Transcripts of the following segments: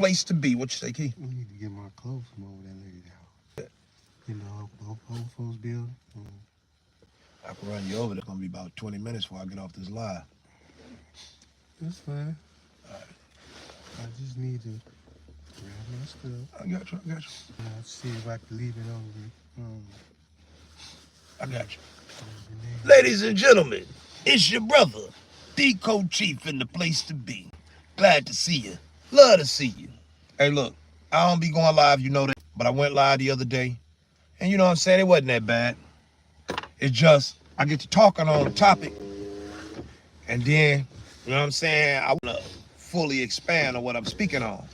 Place to be. What you say, Key? I need to get my clothes from over that lady house. You know, old folks building. I can run you over. It's gonna be about 20 minutes before I get off this live. That's fine. I just need to grab my stuff. I got you. I got you. See if I can leave it over. I got you. Ladies and gentlemen, it's your brother, D.ColeCheef, in the place to be. Glad to see you. Love to see you. Hey, look, I don't be going live, you know that, but I went live the other day. And you know what I'm saying? It wasn't that bad. It's just, I get to talking on a topic, and then, you know what I'm saying, I want to fully expand on what I'm speaking on.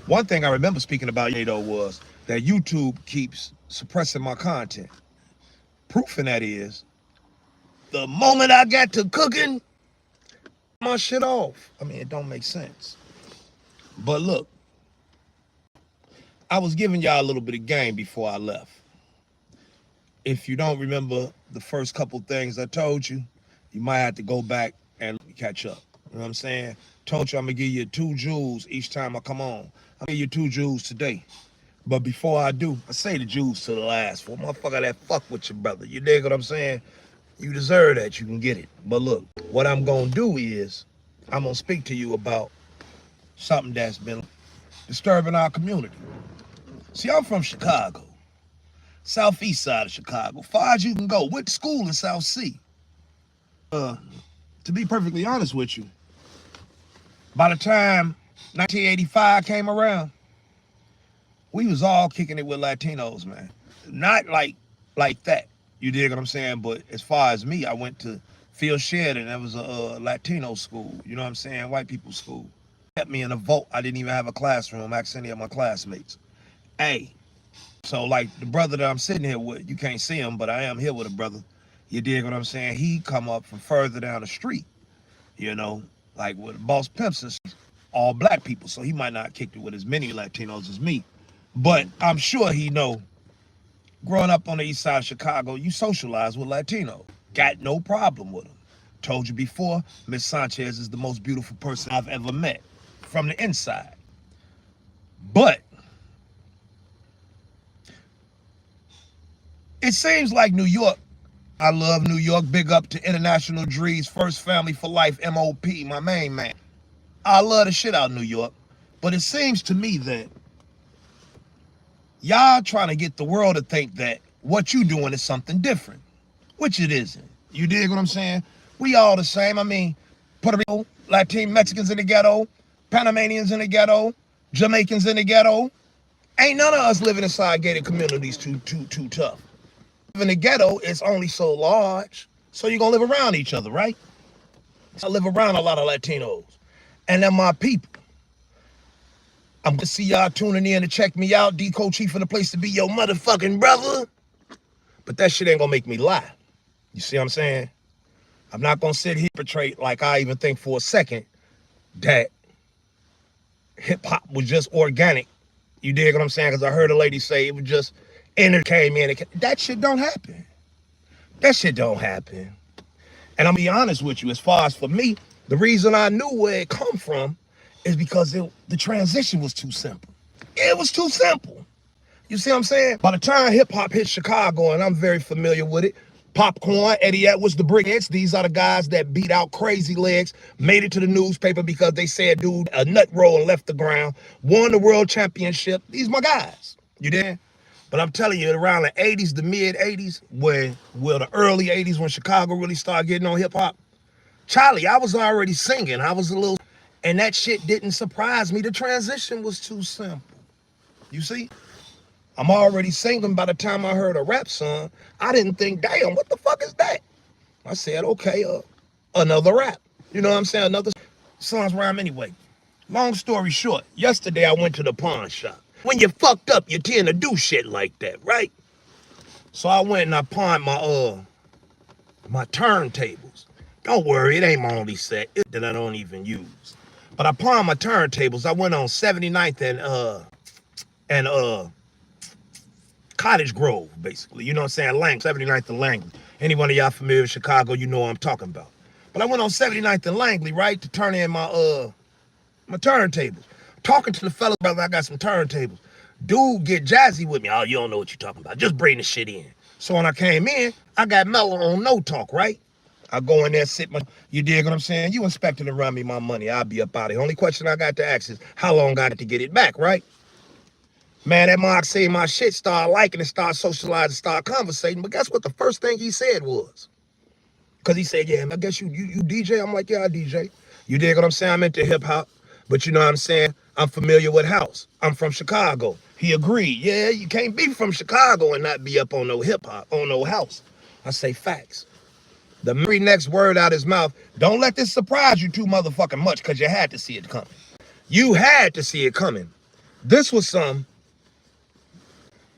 One thing I remember speaking about, though, was that YouTube keeps suppressing my content. Proof in that is, the moment I got to cooking, my shit off. I mean, it don't make sense. But look, I was giving y'all a little bit of game before I left. If you don't remember the first couple things I told you, you might have to go back and catch up. You know what I'm saying? Told you I'm gonna give you 2 jewels each time I come on. I'll give you 2 jewels today. But before I do, I say the jewels to the last for motherfucker that fuck with your brother. You dig what I'm saying? You deserve that, you can get it. But look, what I'm gonna do is, I'm gonna speak to you about something that's been disturbing our community. See, I'm from Chicago, southeast side of Chicago, far as you can go. Went to school in South Sea. To be perfectly honest with you, by the time 1985 came around, we was all kicking it with Latinos, man. Not like that. You dig what I'm saying? But as far as me, I went to Phil Sheridan. That was a Latino school. You know what I'm saying? White people school. Kept me in a vault. I didn't even have a classroom. Ask any of my classmates. Hey, so like the brother that I'm sitting here with, you can't see him, but I am here with a brother. You dig what I'm saying? He come up from further down the street, you know, like with Boss Pimps and all black people. So he might not kick it with as many Latinos as me. But I'm sure he know, growing up on the east side of Chicago, you socialize with Latino. Got no problem with them. Told you before, Miss Sanchez is the most beautiful person I've ever met from the inside. But it seems like New York, I love New York, big up to International Drees, First Family for Life, MOP, my main man. I love the shit out of New York, but it seems to me that y'all trying to get the world to think that what you doing is something different, which it isn't. You dig what I'm saying? We all the same. I mean, Puerto Rico, Latin Mexicans in the ghetto, Panamanians in the ghetto, Jamaicans in the ghetto. Ain't none of us living inside gated communities too tough. In the ghetto, it's only so large, so you're gonna live around each other, right? I live around a lot of Latinos, and they're my people. I'm gonna see y'all tuning in to check me out. D.ColeCheef in the place to be, your motherfucking brother. But that shit ain't gonna make me lie. You see what I'm saying? I'm not gonna sit here and portray like I even think for a second that hip hop was just organic. You dig what I'm saying? Because I heard a lady say it was just came in. That shit don't happen. That shit don't happen. And I'm gonna be honest with you, as far as for me, the reason I knew where it come from is because the transition was too simple. It was too simple. You see what I'm saying? By the time hip hop hit Chicago, and I'm very familiar with it, Popcorn, Eddie Edwards, the Brickheads, these are the guys that beat out Crazy Legs, made it to the newspaper because they said, dude, a nut roll and left the ground, won the world championship. These my guys. You did? But I'm telling you, around the 80s, the mid 80s, the early 80s when Chicago really started getting on hip hop, Charlie, I was already singing. I was a little, and that shit didn't surprise me. The transition was too simple. You see? I'm already singing. By the time I heard a rap song, I didn't think, damn, what the fuck is that? I said, okay, another rap. You know what I'm saying? Another songs rhyme anyway. Long story short, yesterday I went to the pawn shop. When you're fucked up, you tend to do shit like that, right? So I went and I pawned my turntables. Don't worry, it ain't my only set that I don't even use. But I pawned my turntables. I went on 79th and Cottage Grove, basically. You know what I'm saying? 79th and Langley. Any one of y'all familiar with Chicago, you know what I'm talking about. But I went on 79th and Langley, right, to turn in my turntables. Talking to the fellas, brother, I got some turntables. Dude get jazzy with me. Oh, you don't know what you're talking about. Just bring the shit in. So when I came in, I got mellow on no talk, right? I go in there, sit my, you dig what I'm saying? You expecting to run me my money, I'll be up out of here. Only question I got to ask is, how long I got to get it back, right? Man, that Mark saying my shit, start liking it, start socializing, start conversating. But guess what? The first thing he said was, because he said, yeah, man, I guess you DJ? I'm like, yeah, I DJ. You dig what I'm saying? I'm into hip hop, but you know what I'm saying? I'm familiar with house. I'm from Chicago. He agreed. Yeah, you can't be from Chicago and not be up on no hip hop, on no house. I say facts. The very next word out his mouth, don't let this surprise you too motherfucking much, because you had to see it coming. You had to see it coming. This was some,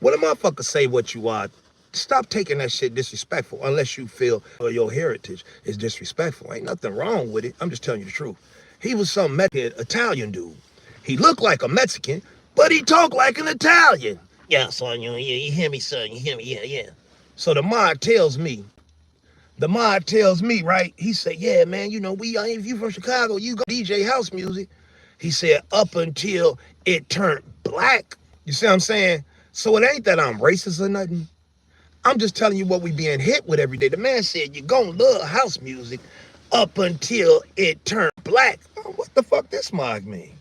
when a motherfucker say what you are, stop taking that shit disrespectful unless you feel your heritage is disrespectful. Ain't nothing wrong with it. I'm just telling you the truth. He was some Mexican Italian dude. He looked like a Mexican, but he talked like an Italian. Yeah, son, you hear me, son? You hear me? Yeah, yeah. So the mod tells me, right? He said, yeah, man, you know, if you from Chicago, you go DJ house music. He said, up until it turned black. You see what I'm saying? So it ain't that I'm racist or nothing. I'm just telling you what we being hit with every day. The man said, you're gonna love house music up until it turned black. Oh, what the fuck this mug mean?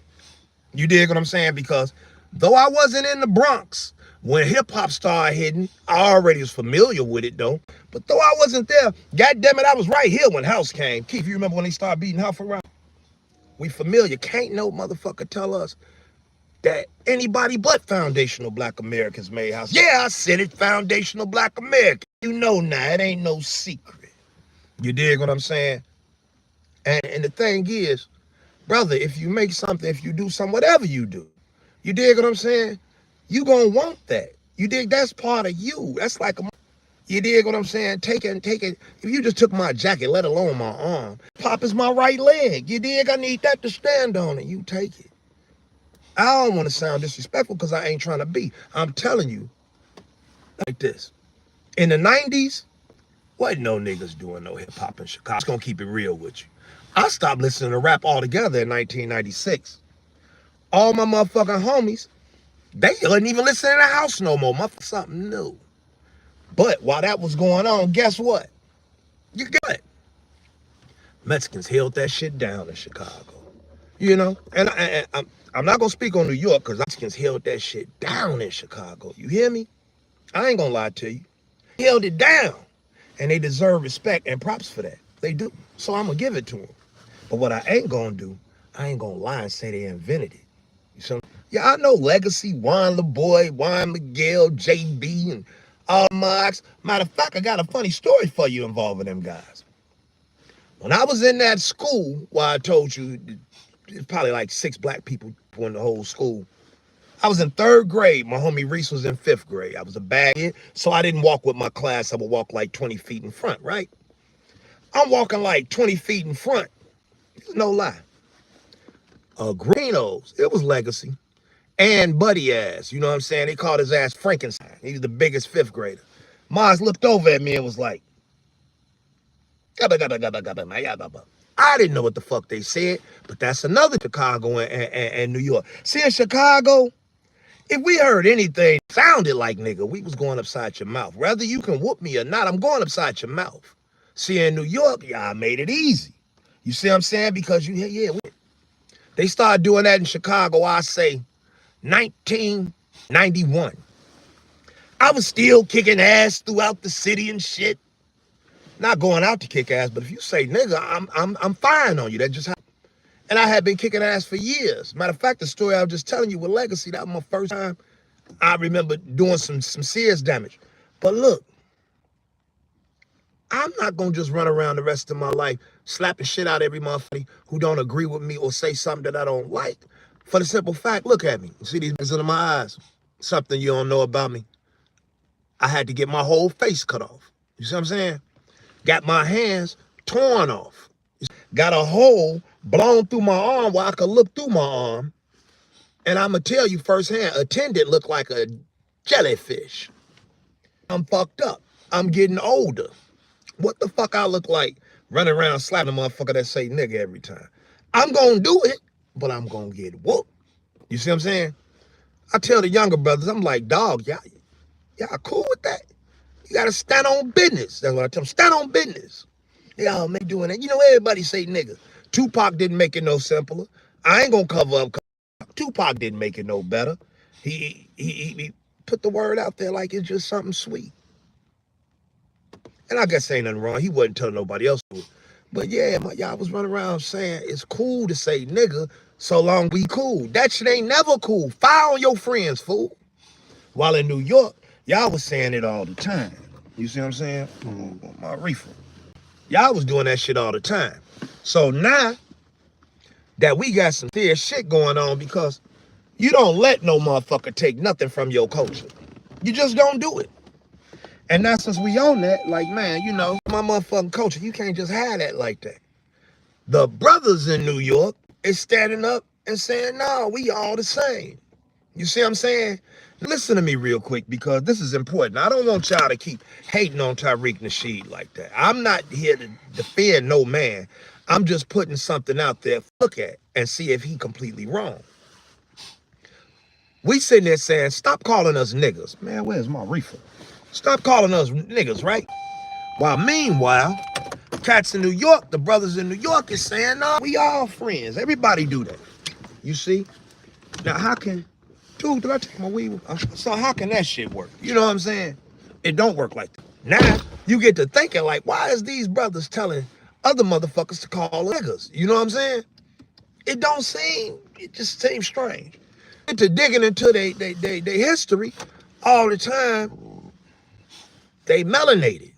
You dig what I'm saying? Because though I wasn't in the Bronx when hip hop started hitting, I already was familiar with it though. But though I wasn't there, goddamn it, I was right here when house came. Keith, you remember when they started beating house around? We familiar. Can't no motherfucker tell us that anybody but foundational black Americans made house. Yeah, I said it, foundational black American. You know now, it ain't no secret. You dig what I'm saying? And the thing is, brother, if you make something, if you do something, whatever you do, you dig what I'm saying? You gonna want that. You dig? That's part of you. That's like you dig what I'm saying? Take it. If you just took my jacket, let alone my arm, pop is my right leg. You dig? I need that to stand on it. You take it. I don't want to sound disrespectful because I ain't trying to be. I'm telling you like this. In the 90s, wasn't no niggas doing no hip hop in Chicago. I'm just gonna keep it real with you. I stopped listening to rap altogether in 1996. All my motherfucking homies, they wasn't even listening to the house no more. Something new. But while that was going on, guess what? You got it. Mexicans held that shit down in Chicago. You know? And I'm not going to speak on New York because Mexicans held that shit down in Chicago. You hear me? I ain't going to lie to you. They held it down. And they deserve respect and props for that. They do. So I'm going to give it to them. But what I ain't going to do, I ain't going to lie and say they invented it. You see? Yeah, I know Legacy, Juan LaBoy, Juan Miguel, JB, and all Mox. Matter of fact, I got a funny story for you involving them guys. When I was in that school, where I told you, there's probably like 6 black people in the whole school. I was in 3rd grade. My homie Reese was in 5th grade. I was a bag in, so I didn't walk with my class. I would walk like 20 feet in front, right? I'm walking like 20 feet in front. No lie. Greeno's, it was Legacy. And Buddy ass, you know what I'm saying? They called his ass Frankenstein. He was the biggest 5th grader. Mars looked over at me and was like, I didn't know what the fuck they said, but that's another Chicago and New York. See, in Chicago, if we heard anything sounded like nigga, we was going upside your mouth. Whether you can whoop me or not, I'm going upside your mouth. See, in New York, y'all made it easy. You see what I'm saying? Because they started doing that in Chicago, I say, 1991. I was still kicking ass throughout the city and shit. Not going out to kick ass, but if you say nigga, I'm firing on you. That just happened. And I had been kicking ass for years. Matter of fact, the story I was just telling you with Legacy, that was my first time I remember doing some serious damage. But look, I'm not gonna just run around the rest of my life slapping shit out every motherfucker who don't agree with me or say something that I don't like. For the simple fact, look at me. You see these things under my eyes? Something you don't know about me. I had to get my whole face cut off. You see what I'm saying? Got my hands torn off. Got a hole blown through my arm where I could look through my arm. And I'm going to tell you firsthand, attendant looked like a jellyfish. I'm fucked up. I'm getting older. What the fuck I look like running around slapping a motherfucker that say nigga every time? I'm going to do it, but I'm going to get whooped. You see what I'm saying? I tell the younger brothers, I'm like, dog, y'all cool with that? You gotta stand on business. That's what I tell them. Stand on business. Y'all man doing that. You know, everybody say nigga. Tupac didn't make it no simpler. I ain't gonna cover up. Tupac didn't make it no better. He put the word out there like it's just something sweet. And I guess ain't nothing wrong. He wasn't telling nobody else to. But yeah, y'all was running around saying it's cool to say nigga so long we cool. That shit ain't never cool. Fire on your friends, fool. While in New York, y'all was saying it all the time. You see what I'm saying? My reefer. Y'all was doing that shit all the time. So now that we got some serious shit going on, because you don't let no motherfucker take nothing from your culture. You just don't do it. And now since we own that, like, man, you know, my motherfucking culture, you can't just have that like that. The brothers in New York is standing up and saying, no, we all the same. You see what I'm saying? Listen to me real quick, because this is important. I don't want y'all to keep hating on Tariq Nasheed like that. I'm not here to defend no man. I'm just putting something out there to look at and see if he completely wrong. We sitting there saying, stop calling us niggas. Man, where's my reefer? Stop calling us niggas, right? While meanwhile, cats in New York, the brothers in New York is saying, no, we all friends. Everybody do that. You see? Now, how can... Dude, did I take my weed? So how can that shit work? You know what I'm saying? It don't work like that. Now, you get to thinking like, why is these brothers telling other motherfuckers to call niggas? You know what I'm saying? It just seems strange. Get to digging into their history all the time. They melanated.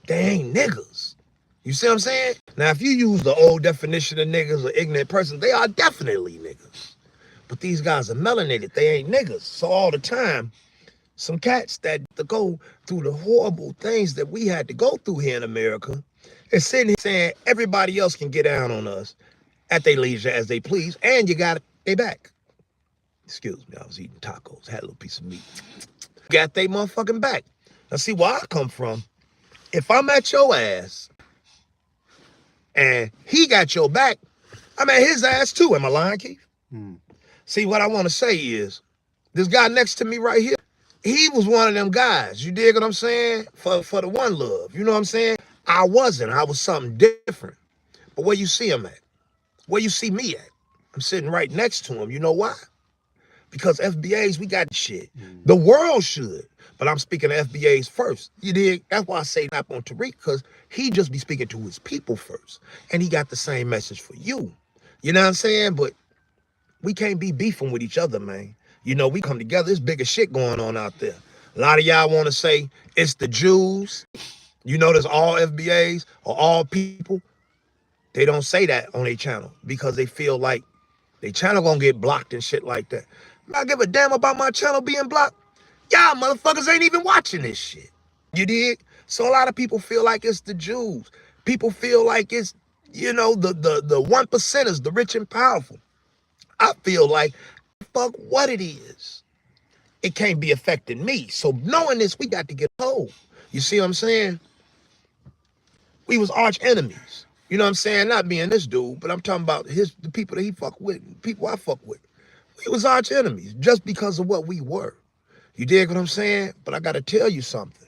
They ain't niggas. You see what I'm saying? Now, if you use the old definition of niggas or ignorant person, they are definitely niggas. But these guys are melanated. They ain't niggas. So all the time, some cats that go through the horrible things that we had to go through here in America is sitting here saying everybody else can get down on us at their leisure as they please, and you got they back. Excuse me, I was eating tacos, had a little piece of meat. Got they motherfucking back. Now see where I come from. If I'm at your ass and he got your back, I'm at his ass too. Am I lying, Keith? See, what I want to say is, this guy next to me right here, he was one of them guys. You dig what I'm saying? For the one love. You know what I'm saying? I wasn't. I was something different. But where you see him at? Where you see me at? I'm sitting right next to him. You know why? Because FBAs, we got shit. The world should. But I'm speaking of FBAs first. You dig? That's why I say not on Tariq, because he just be speaking to his people first. And he got the same message for you. You know what I'm saying? But we can't be beefing with each other, man. You know, we come together. There's bigger shit going on out there. A lot of y'all want to say it's the Jews. You know, there's all FBAs or all people. They don't say that on their channel because they feel like their channel gonna get blocked and shit like that. I give a damn about my channel being blocked. Y'all motherfuckers ain't even watching this shit. You dig? So a lot of people feel like it's the Jews. People feel like it's, you know, the one percenters, the rich and powerful. I feel like, fuck what it is. It can't be affecting me. So knowing this, we got to get hold. You see what I'm saying? We was arch enemies. You know what I'm saying? Not being this dude, but I'm talking about the people that he fuck with, people I fuck with. We was arch enemies just because of what we were. You dig what I'm saying? But I got to tell you something.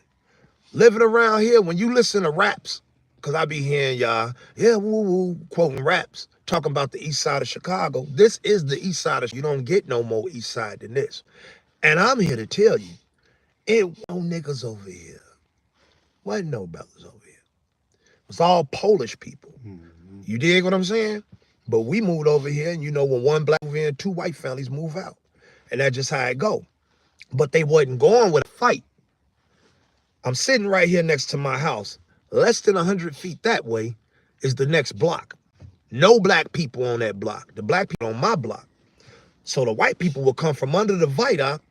Living around here, when you listen to raps, because I be hearing y'all, yeah, woo-woo, quoting raps, talking about the east side of Chicago. This is the east side of, you don't get no more east side than this. And I'm here to tell you, it wasn't no niggas over here. Wasn't no brothers over here. It was all Polish people. You dig what I'm saying? But we moved over here, and you know, when one black move in, two white families move out. And that's just how it go. But they wasn't going with a fight. I'm sitting right here next to my house. Less than 100 feet that way is the next block. No black people on that block. The black people on my block. So the white people will come from under the viaduct,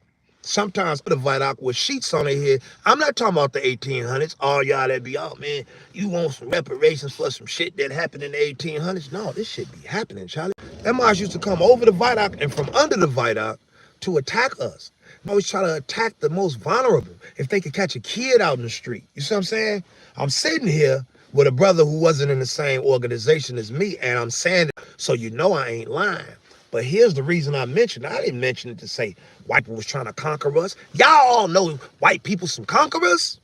sometimes the viaduct with sheets on their head. I'm not talking about the 1800s. All y'all that be, oh man, you want some reparations for some shit that happened in the 1800s? No, this shit be happening, Charlie. Them guys used to come over the viaduct and from under the viaduct to attack us. They always try to attack the most vulnerable if they could catch a kid out in the street. You see what I'm saying? I'm sitting here with a brother who wasn't in the same organization as me, and I'm saying it so you know I ain't lying. But here's the reason I mentioned it. I didn't mention it to say white people was trying to conquer us. Y'all all know white people some conquerors.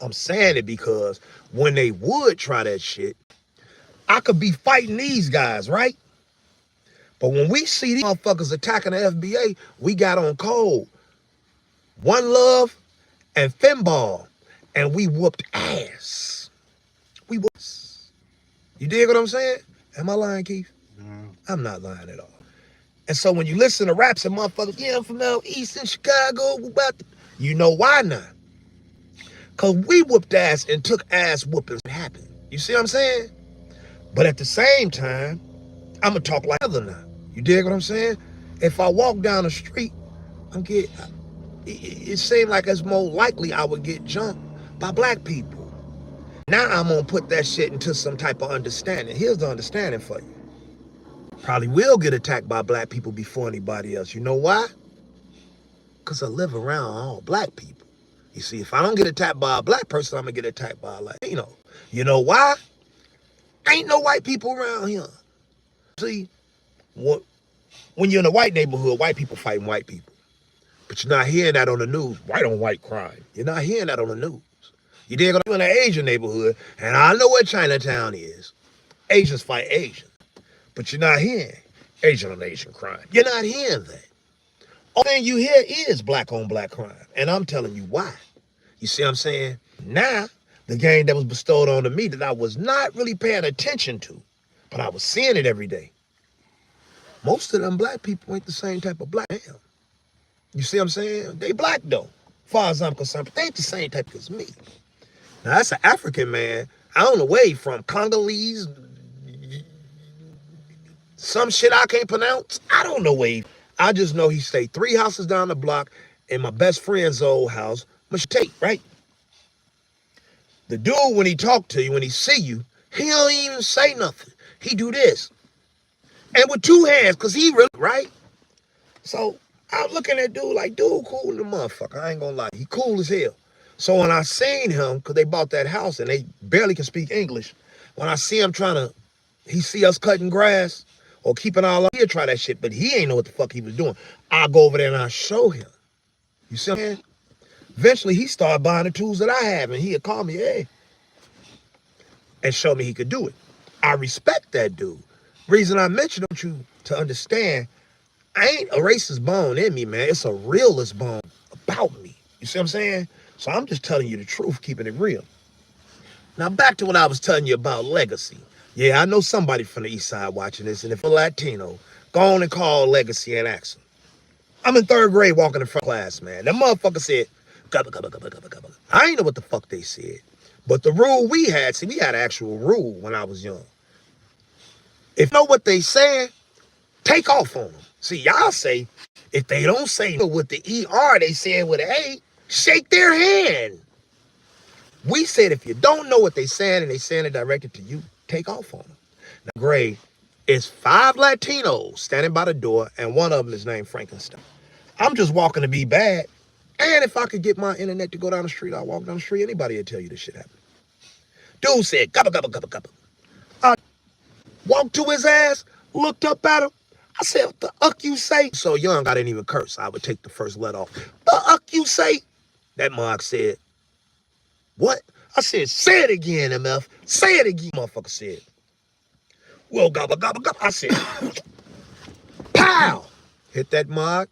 I'm saying it because when they would try that shit, I could be fighting these guys, right? But when we see these motherfuckers attacking the FBA, we got on cold. One Love and Finball, and we whooped ass. We whooped. You dig what I'm saying? Am I lying, Keith? No. I'm not lying at all. And so when you listen to raps and motherfuckers, yeah, I'm from out east in Chicago, you know why not? Because we whooped ass and took ass whoopings. It happened. You see what I'm saying? But at the same time, I'm going to talk like other now. You dig what I'm saying? If I walk down the street, it seemed like it's more likely I would get jumped by black people. Now I'm going to put that shit into some type of understanding. Here's the understanding for you. Probably will get attacked by black people before anybody else. You know why? Because I live around all black people. You see, if I don't get attacked by a black person, I'm going to get attacked by a Latino. You know why? Ain't no white people around here. See, when you're in a white neighborhood, white people fighting white people. But you're not hearing that on the news. White on white crime. You're not hearing that on the news. You dig? I'm in an Asian neighborhood, and I know where Chinatown is. Asians fight Asians. But you're not hearing Asian on Asian crime. You're not hearing that. All thing you hear is black on black crime. And I'm telling you why. You see what I'm saying? Now, the game that was bestowed onto me that I was not really paying attention to, but I was seeing it every day. Most of them black people ain't the same type of black. Damn. You see what I'm saying? They black though, as far as I'm concerned, but they ain't the same type as me. Now that's an African man. I don't know where he from. Congolese, some shit I can't pronounce. I don't know where he. I just know he stayed 3 houses down the block in my best friend's old house. Mistake, right? The dude, when he talk to you, when he see you, he don't even say nothing. He do this. And with 2 hands, because he really, right? So I'm looking at dude like, dude, cool the motherfucker. I ain't gonna lie. He cool as hell. So when I seen him, because they bought that house and they barely can speak English, when I see him he see us cutting grass or keeping all up, he'll try that shit, but he ain't know what the fuck he was doing. I'll go over there and I'll show him. You see what I'm saying? Eventually, he started buying the tools that I have, and he'd call me, hey, and show me he could do it. I respect that dude. Reason I mentioned you to understand, I ain't a racist bone in me, man. It's a realist bone about me. You see what I'm saying? So I'm just telling you the truth, keeping it real. Now back to what I was telling you about legacy. Yeah, I know somebody from the east side watching this, and if a Latino, go on and call Legacy and ask him. I'm in 3rd grade walking in front of class, man. That motherfucker said, gubba, gubba, gubba, gubba, gubba. I ain't know what the fuck they said. But the rule we had an actual rule when I was young. If you know what they saying, take off on them. See, y'all say, if they don't say with the ER, they say it with an A, shake their hand. We said if you don't know what they saying and they saying it directed to you, take off on them. Now, grade, it's 5 Latinos standing by the door, and one of them is named Frankenstein. I'm just walking to be bad. And if I could get my internet to go down the street, I'll walk down the street. Anybody will tell you this shit happened. Dude said, gubba, gubba, gubba, gubba. I walked to his ass, looked up at him. I said, what the fuck you say? So young, I didn't even curse. I would take the first letter off. The fuck you say? That mug said, what? I said, say it again, MF. Say it again. Motherfucker said, well, gobba, gobba, gobba. I said, pow! Hit that mug.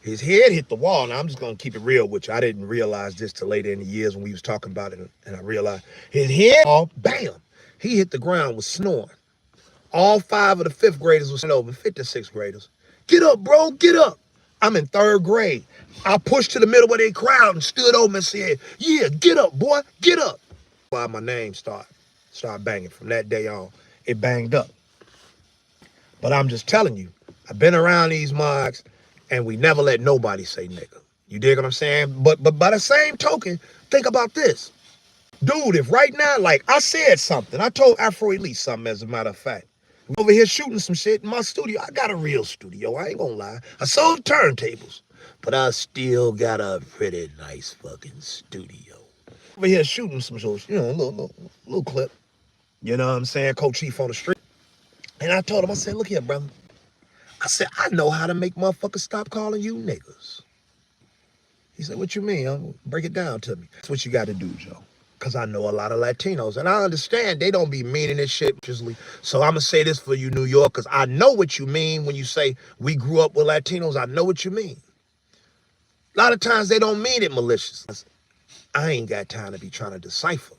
His head hit the wall. Now, I'm just going to keep it real with you. I didn't realize this till later in the years when we was talking about it, and I realized his head, bam! He hit the ground, was snoring. All 5 of the 5th graders was over, 5th and 6th graders. Get up, bro, get up. I'm in 3rd grade. I pushed to the middle of their crowd and stood over and said, yeah, get up, boy, get up. Why my name started banging. From that day on, it banged up. But I'm just telling you, I've been around these mugs, and we never let nobody say nigga. You dig what I'm saying? But by the same token, think about this. Dude, if right now, like I said something, I told Afro Elite something, as a matter of fact. We over here shooting some shit in my studio. I got a real studio, I ain't gonna lie. I sold turntables, but I still got a pretty nice fucking studio. Over here shooting some shows, you know, a little clip. You know what I'm saying? C.ColeCheef on the street. And I told him, I said, look here, brother. I said, I know how to make motherfuckers stop calling you niggas. He said, what you mean? Break it down to me. That's what you got to do, Joe. Because I know a lot of Latinos. And I understand they don't be meaning this shit. So I'm going to say this for you New Yorkers. I know what you mean when you say we grew up with Latinos. I know what you mean. A lot of times they don't mean it malicious. I ain't got time to be trying to decipher.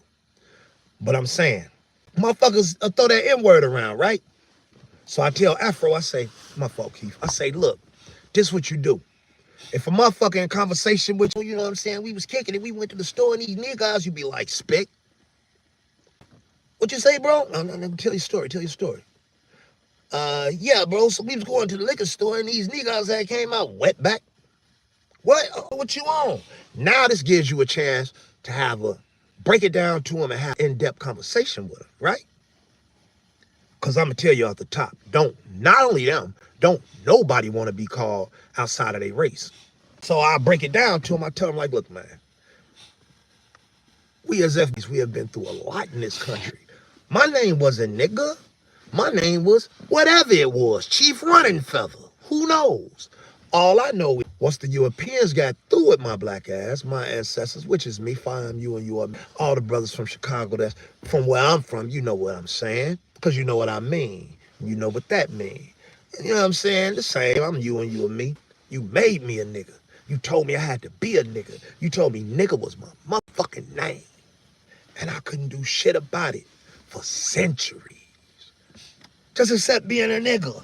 But I'm saying, motherfuckers throw that N-word around, right? So I tell Afro, I say, my fault, Keith. I say, look, this what you do. If a motherfucker in conversation with you know what I'm saying, we was kicking it, we went to the store and these niggas, you be like, spick. What you say, bro? No, tell your story, yeah, bro, so we was going to the liquor store and these niggas that came out wet back. What you on? Now this gives you a chance to break it down to him and have an in-depth conversation with him, right? Because I'm going to tell you off the top, not only them, don't nobody want to be called outside of their race. So I break it down to him. I tell him, like, look, man, we as FBs, we have been through a lot in this country. My name wasn't nigga. My name was whatever it was, Chief Running Feather. Who knows? All I know is once the Europeans got through with my black ass, my ancestors, which is me, Fine, you, and you, all the brothers from Chicago, that's from where I'm from, you know what I'm saying, because you know what I mean. You know what that means. You know what I'm saying? The same, I'm you and you and me. You made me a nigga. You told me I had to be a nigga. You told me nigga was my motherfucking name. And I couldn't do shit about it for centuries. Just except being a nigga.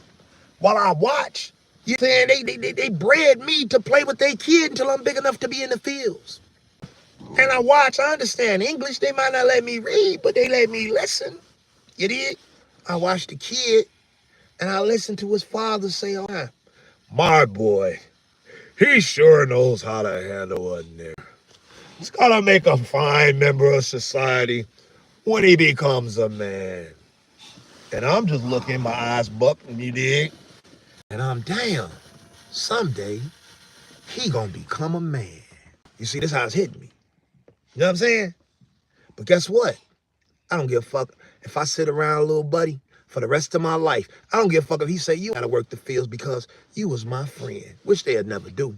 While I watch, you know what I'm saying, they bred me to play with their kid until I'm big enough to be in the fields. And I watch, I understand English, they might not let me read, but they let me listen. You did? I watched the kid, and I listened to his father say, oh, my boy, he sure knows how to handle a nigga. He's gonna make a fine member of society when he becomes a man. And I'm just looking, my eyes bucking, you dig? And I'm damn, someday he gonna become a man. You see, this how it's hitting me. You know what I'm saying? But guess what? I don't give a fuck if I sit around, little buddy, for the rest of my life. I don't give a fuck if he say you gotta work the fields because you was my friend, which they'd never do.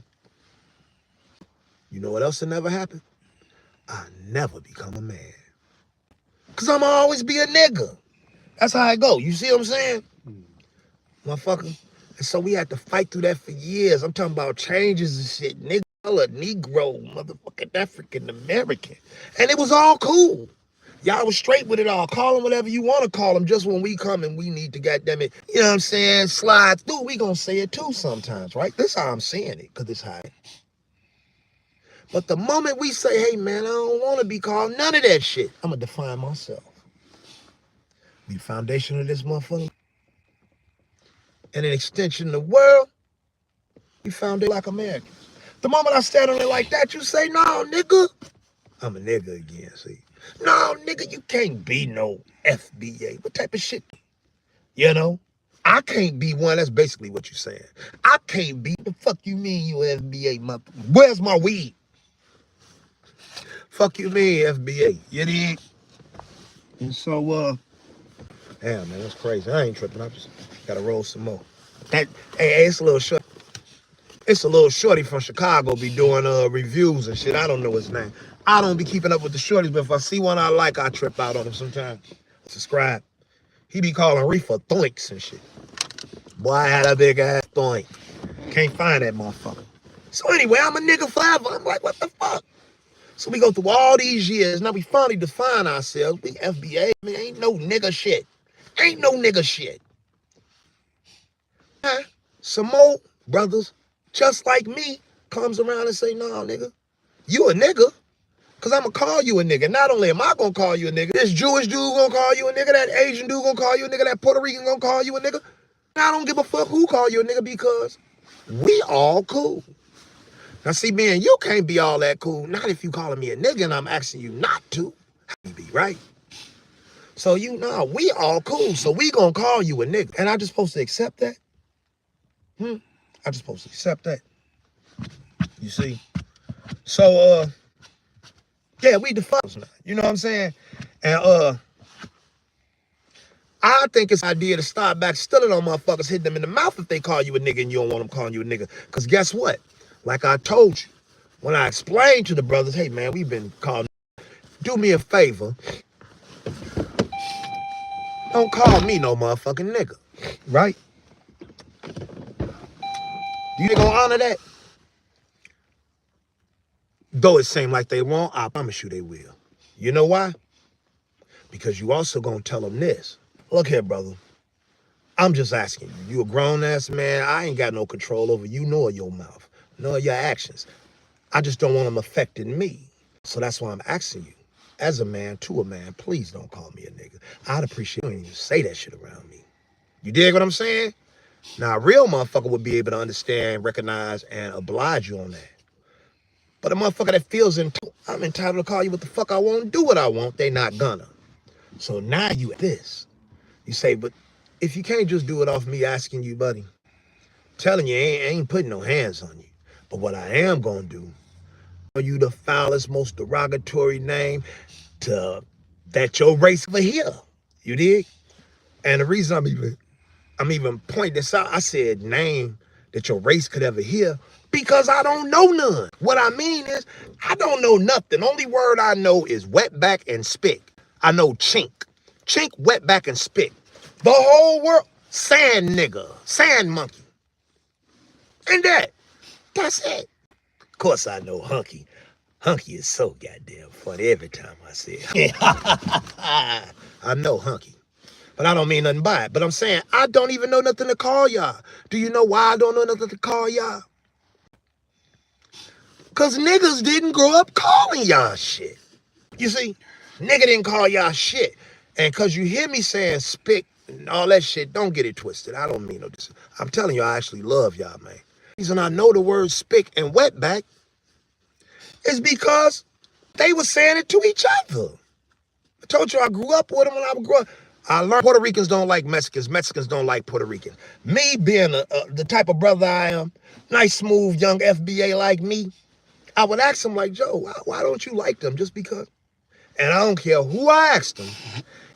You know what else will never happen? I never become a man. Cause I'ma always be a nigga. That's how I go. You see what I'm saying? Motherfucker. And so we had to fight through that for years. I'm talking about changes and shit. Nigga, Negro, motherfucking African American. And it was all cool. Y'all was straight with it all. Call them whatever you want to call them. Just when we come and we need to, goddamn it, you know what I'm saying, slide through, we gonna say it too sometimes, right? This how I'm saying it, because this how it. But the moment we say, hey, man, I don't want to be called none of that shit, I'm going to define myself. Be the foundation of this motherfucker. And an extension of the world, we found it like Americans. The moment I stand on it like that, you say, no, nigga. I'm a nigga again, see. No, nigga, you can't be no FBA. What type of shit? You know? I can't be one. That's basically what you're saying. I can't be. The fuck you mean you FBA, mother? Where's my weed? Fuck you mean FBA? You dig? And so, damn, man, that's crazy. I ain't tripping. I just gotta roll some more. Hey, it's a little short. It's a little shorty from Chicago be doing reviews and shit. I don't know his name. I don't be keeping up with the shorties, but if I see one I like, I trip out on him sometimes. Subscribe. He be calling reefer thoinks and shit. Boy, I had a big ass thoink. Can't find that motherfucker. So anyway, I'm a nigga forever. I'm like, what the fuck? So we go through all these years. Now we finally define ourselves. We FBA. Man, ain't no nigga shit. Ain't no nigga shit. Huh? Some more brothers, just like me, comes around and say, no, nigga, you a nigga. Cause I'ma call you a nigga. Not only am I gonna call you a nigga, this Jewish dude gonna call you a nigga, that Asian dude gonna call you a nigga, that Puerto Rican gonna call you a nigga. I don't give a fuck who call you a nigga because we all cool. Now see, man, you can't be all that cool. Not if you calling me a nigga and I'm asking you not to. How you be, right? So you know, we all cool. So we gonna call you a nigga. And I just supposed to accept that? I just supposed to accept that. You see? So yeah, we define now. You know what I'm saying? And I think it's an idea to start back stealing on motherfuckers, hitting them in the mouth if they call you a nigga and you don't want them calling you a nigga. Because guess what? Like I told you, when I explained to the brothers, hey man, we've been called, do me a favor, don't call me no motherfucking nigga, right? You ain't gonna honor that? Though it seem like they won't, I promise you they will. You know why? Because you also gonna tell them this. Look here, brother. I'm just asking you. You a grown-ass man. I ain't got no control over you nor your mouth, nor your actions. I just don't want them affecting me. So that's why I'm asking you. As a man to a man, please don't call me a nigga. I'd appreciate you don't even say that shit around me. You dig what I'm saying? Now, a real motherfucker would be able to understand, recognize, and oblige you on that. But a motherfucker that feels I'm entitled to call you what the fuck I want, do what I want, they not gonna. So now you at this. You say, but if you can't just do it off me asking you, buddy, telling you I ain't putting no hands on you. But what I am gonna do, you the foulest, most derogatory name to that your race over here. You dig? And the reason I'm even pointing this out, I said name that your race could ever hear because I don't know none. What I mean is, I don't know nothing. Only word I know is wetback and spick. I know chink. Chink, wetback, and spick. The whole world, sand nigga, sand monkey. And that's it. Of course I know hunky. Hunky is so goddamn funny every time I say it. I know hunky. But I don't mean nothing by it. But I'm saying, I don't even know nothing to call y'all. Do you know why I don't know nothing to call y'all? Because niggas didn't grow up calling y'all shit. You see, nigga didn't call y'all shit. And because you hear me saying spick and all that shit, don't get it twisted. I don't mean no this. I'm telling you, I actually love y'all, man. The reason I know the word spick and wetback is because they were saying it to each other. I told you I grew up with them when I grew up. I learned Puerto Ricans don't like Mexicans. Mexicans don't like Puerto Ricans. Me being the type of brother I am, nice, smooth, young FBA like me, I would ask them like, Joe, why don't you like them? Just because. And I don't care who I asked them.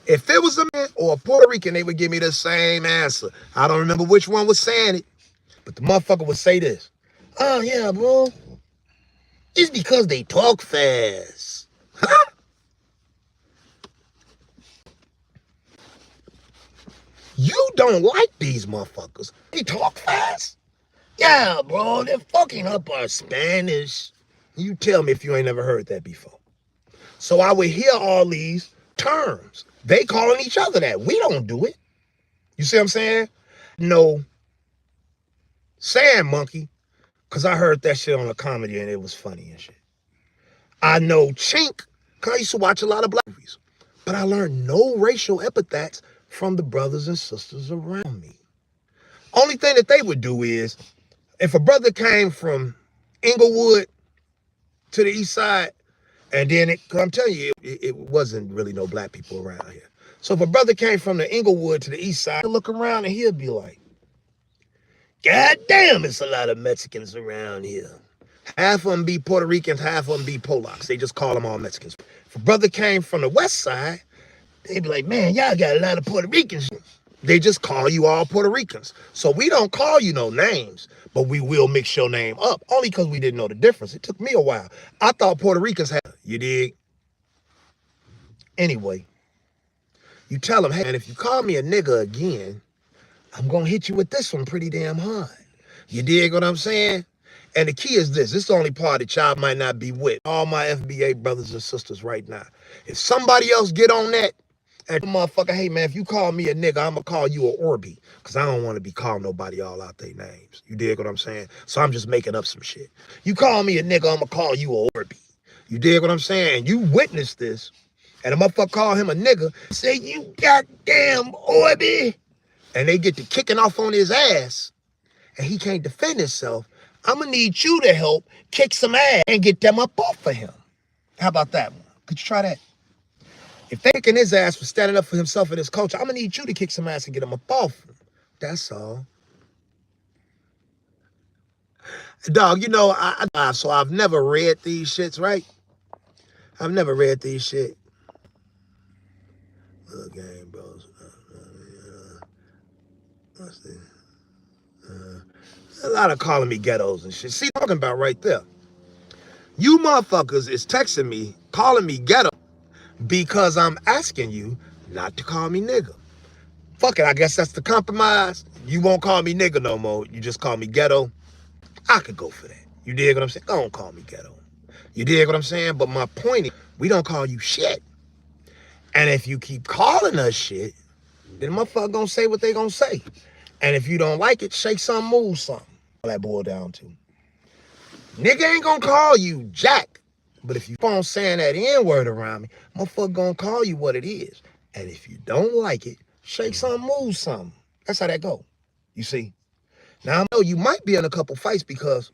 If it was a man or a Puerto Rican, they would give me the same answer. I don't remember which one was saying it, but the motherfucker would say this. Oh, yeah, bro. It's because they talk fast. Huh? You don't like these motherfuckers. They talk fast? Yeah, bro, they're fucking up our Spanish. You tell me if you ain't never heard that before. So I would hear all these terms. They calling each other that. We don't do it. You see what I'm saying? No sand monkey, because I heard that shit on a comedy and it was funny and shit. I know chink, because I used to watch a lot of black movies. But I learned no racial epithets from the brothers and sisters around me. Only thing that they would do is, if a brother came from Inglewood to the east side, and then, because I'm telling you, it wasn't really no black people around here. So if a brother came from the Inglewood to the east side, he'd look around and he'd be like, God damn, it's a lot of Mexicans around here. Half of them be Puerto Ricans, half of them be Polacks. They just call them all Mexicans. If a brother came from the west side, they'd be like, man, y'all got a lot of Puerto Ricans. They just call you all Puerto Ricans. So we don't call you no names, but we will mix your name up, only because we didn't know the difference. It took me a while. I thought Puerto Ricans had, you dig? Anyway, you tell them, hey, man, if you call me a nigga again, I'm going to hit you with this one pretty damn hard. You dig what I'm saying? And the key is this. This is the only part that y'all might not be with. All my FBA brothers and sisters right now. If somebody else get on that, and motherfucker, hey man, if you call me a nigga, I'm gonna call you a Orby. Because I don't want to be calling nobody all out their names. You dig what I'm saying? So I'm just making up some shit. You call me a nigga, I'm gonna call you a Orby. You dig what I'm saying? And you witness this. And a motherfucker call him a nigga, say, you goddamn Orby. And they get to kicking off on his ass. And he can't defend himself. I'm gonna need you to help kick some ass and get them up off of him. How about that one? Could you try that? If they kicking his ass for standing up for himself and his culture, I'm gonna need you to kick some ass and get him up off him. That's all. Dog, you know, so I've never read these shits, right? I've never read these shit. Little game, bros. Let's see. A lot of calling me ghettos and shit. See, talking about right there. You motherfuckers is texting me, calling me ghetto because I'm asking you not to call me nigga. Fuck it, I guess that's the compromise. You won't call me nigga no more. You just call me ghetto. I could go for that. You dig what I'm saying? Don't call me ghetto. You dig what I'm saying? But my point is, we don't call you shit. And if you keep calling us shit, then motherfucker gonna say what they gonna say. And if you don't like it, shake some, move something. All that boil down to. Nigga ain't gonna call you Jack. But if you keep on saying that N-word around me, motherfucker gonna call you what it is. And if you don't like it, shake some, move something. That's how that go. You see? Now I know you might be in a couple fights because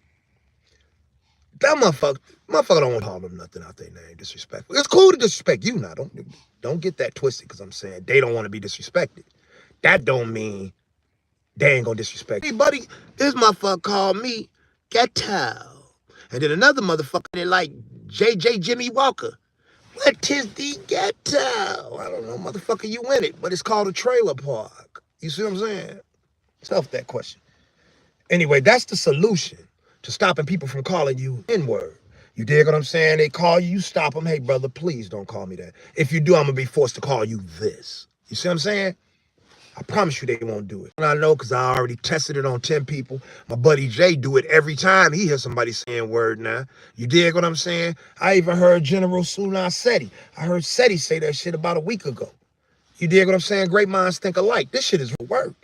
that motherfucker don't want to call them nothing out their name, disrespectful. It's cool to disrespect you now. Don't get that twisted because I'm saying they don't want to be disrespected. That don't mean they ain't gonna disrespect. Hey, buddy, this motherfucker called me ghetto. And then another motherfucker that like JJ Jimmy Walker. What is the ghetto? I don't know, motherfucker, you in it, but it's called a trailer park. You see what I'm saying? Stuff that question. Anyway, that's the solution to stopping people from calling you N-word. You dig what I'm saying? They call you, you stop them. Hey, brother, please don't call me that. If you do, I'm going to be forced to call you this. You see what I'm saying? I promise you they won't do it. And I know because I already tested it on 10 people. My buddy Jay do it every time he hears somebody saying word now. You dig what I'm saying? I even heard General Suna Seti. I heard Seti say that shit about a week ago. You dig what I'm saying? Great minds think alike. This shit is work.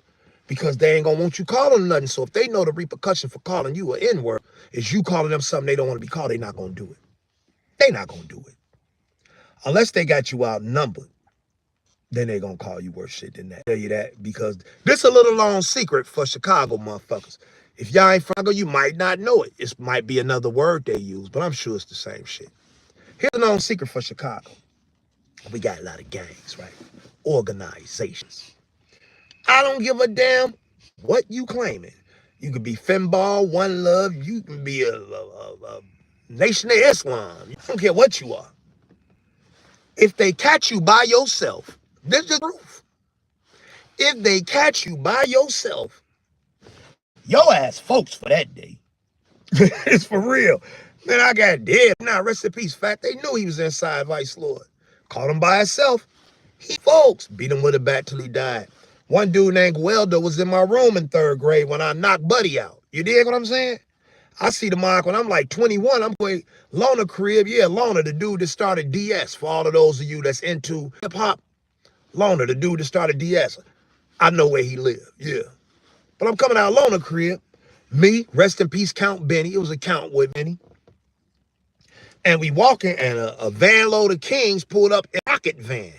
Because they ain't gonna want you calling nothing. So if they know the repercussion for calling you an N-word is you calling them something they don't want to be called, they not gonna do it. They not gonna do it. Unless they got you outnumbered, then they gonna call you worse shit than that. I tell you that because this a little long secret for Chicago motherfuckers. If y'all ain't from Chicago, you might not know it. It might be another word they use, but I'm sure it's the same shit. Here's a known secret for Chicago. We got a lot of gangs, right? Organizations. I don't give a damn what you claiming. You could be Finball, One Love. You can be a Nation of Islam. I don't care what you are. If they catch you by yourself, this is proof. If they catch you by yourself, your ass folks for that day. It's for real. Man, I got dead. Now, rest in peace, Fat. They knew he was inside Vice Lord. Caught him by himself. He folks beat him with a bat till he died. One dude named Gueldo was in my room in 3rd grade when I knocked Buddy out. You dig what I'm saying? I see the mark when I'm like 21. I'm going Lona crib. Yeah, Lona, the dude that started DS. For all of those of you that's into hip hop, Lona, the dude that started DS. I know where he lived. Yeah. But I'm coming out Lona crib. Me, rest in peace, Count Benny. It was a Count with Benny. And we walking and a van load of kings pulled up a rocket van.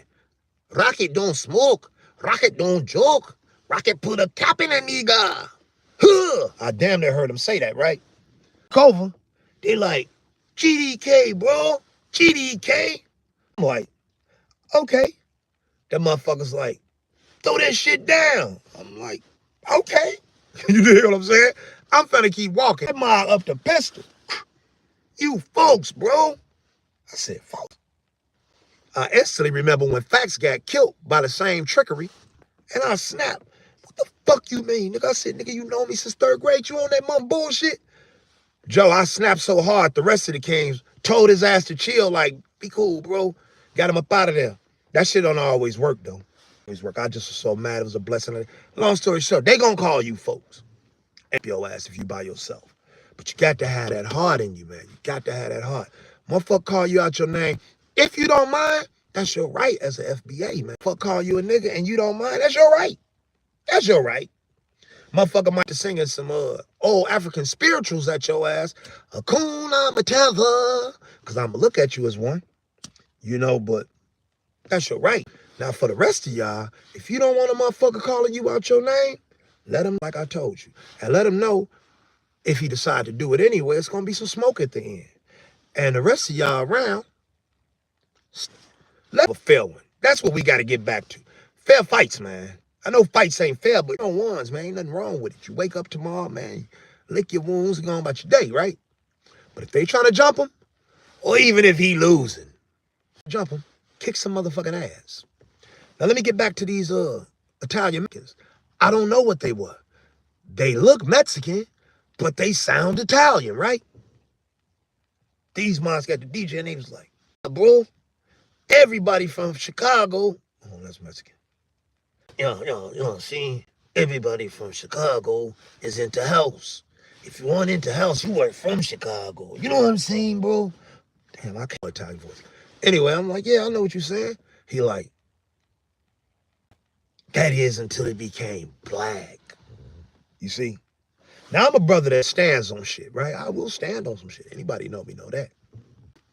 Rocket don't smoke. Rocket don't joke. Rocket put a cap in a nigga. Huh. I damn near heard him say that, right? Cover. They like, GDK, bro. GDK. I'm like, okay. That motherfucker's like, throw that shit down. I'm like, okay. You hear what I'm saying? I'm finna keep walking. That mile up the pistol. You folks, bro. I said, folks. I instantly remember when Fax got killed by the same trickery, and I snapped. What the fuck you mean? Nigga, I said, nigga, you know me since 3rd grade. You on that mum bullshit? Joe, I snapped so hard, the rest of the kings told his ass to chill, like, be cool, bro. Got him up out of there. That shit don't always work, though. Always work. I just was so mad. It was a blessing. Long story short, they gonna call you folks. And your ass if you by yourself. But you got to have that heart in you, man. You got to have that heart. Motherfucker call you out your name. If you don't mind, that's your right as an FBA, man. Fuck call you a nigga and you don't mind, that's your right. That's your right. Motherfucker might be singing some old African spirituals at your ass. Hakuna Matata. Because I'm going to look at you as one. You know, but that's your right. Now, for the rest of y'all, if you don't want a motherfucker calling you out your name, let him, like I told you. And let him know if he decide to do it anyway, it's going to be some smoke at the end. And the rest of y'all around, let a fair one. That's what we got to get back to. Fair fights, man. I know fights ain't fair, but you know ones, man. Ain't nothing wrong with it. You wake up tomorrow, man, lick your wounds and go on about your day, right? But if they trying to jump him, or even if he losing, jump him, kick some motherfucking ass. Now let me get back to these Italian Americans. I don't know what they were. They look Mexican, but they sound Italian, right? These moms got the DJ and they was like, bro, everybody from Chicago, oh, that's Mexican. See, everybody from Chicago is into house. If you want into house, you weren't from Chicago. You know what I'm saying, bro? Damn, I can't Italian voice. Anyway, I'm like, yeah, I know what you're saying. He like, that is until it became black. You see? Now I'm a brother that stands on shit, right? I will stand on some shit. Anybody know me know that.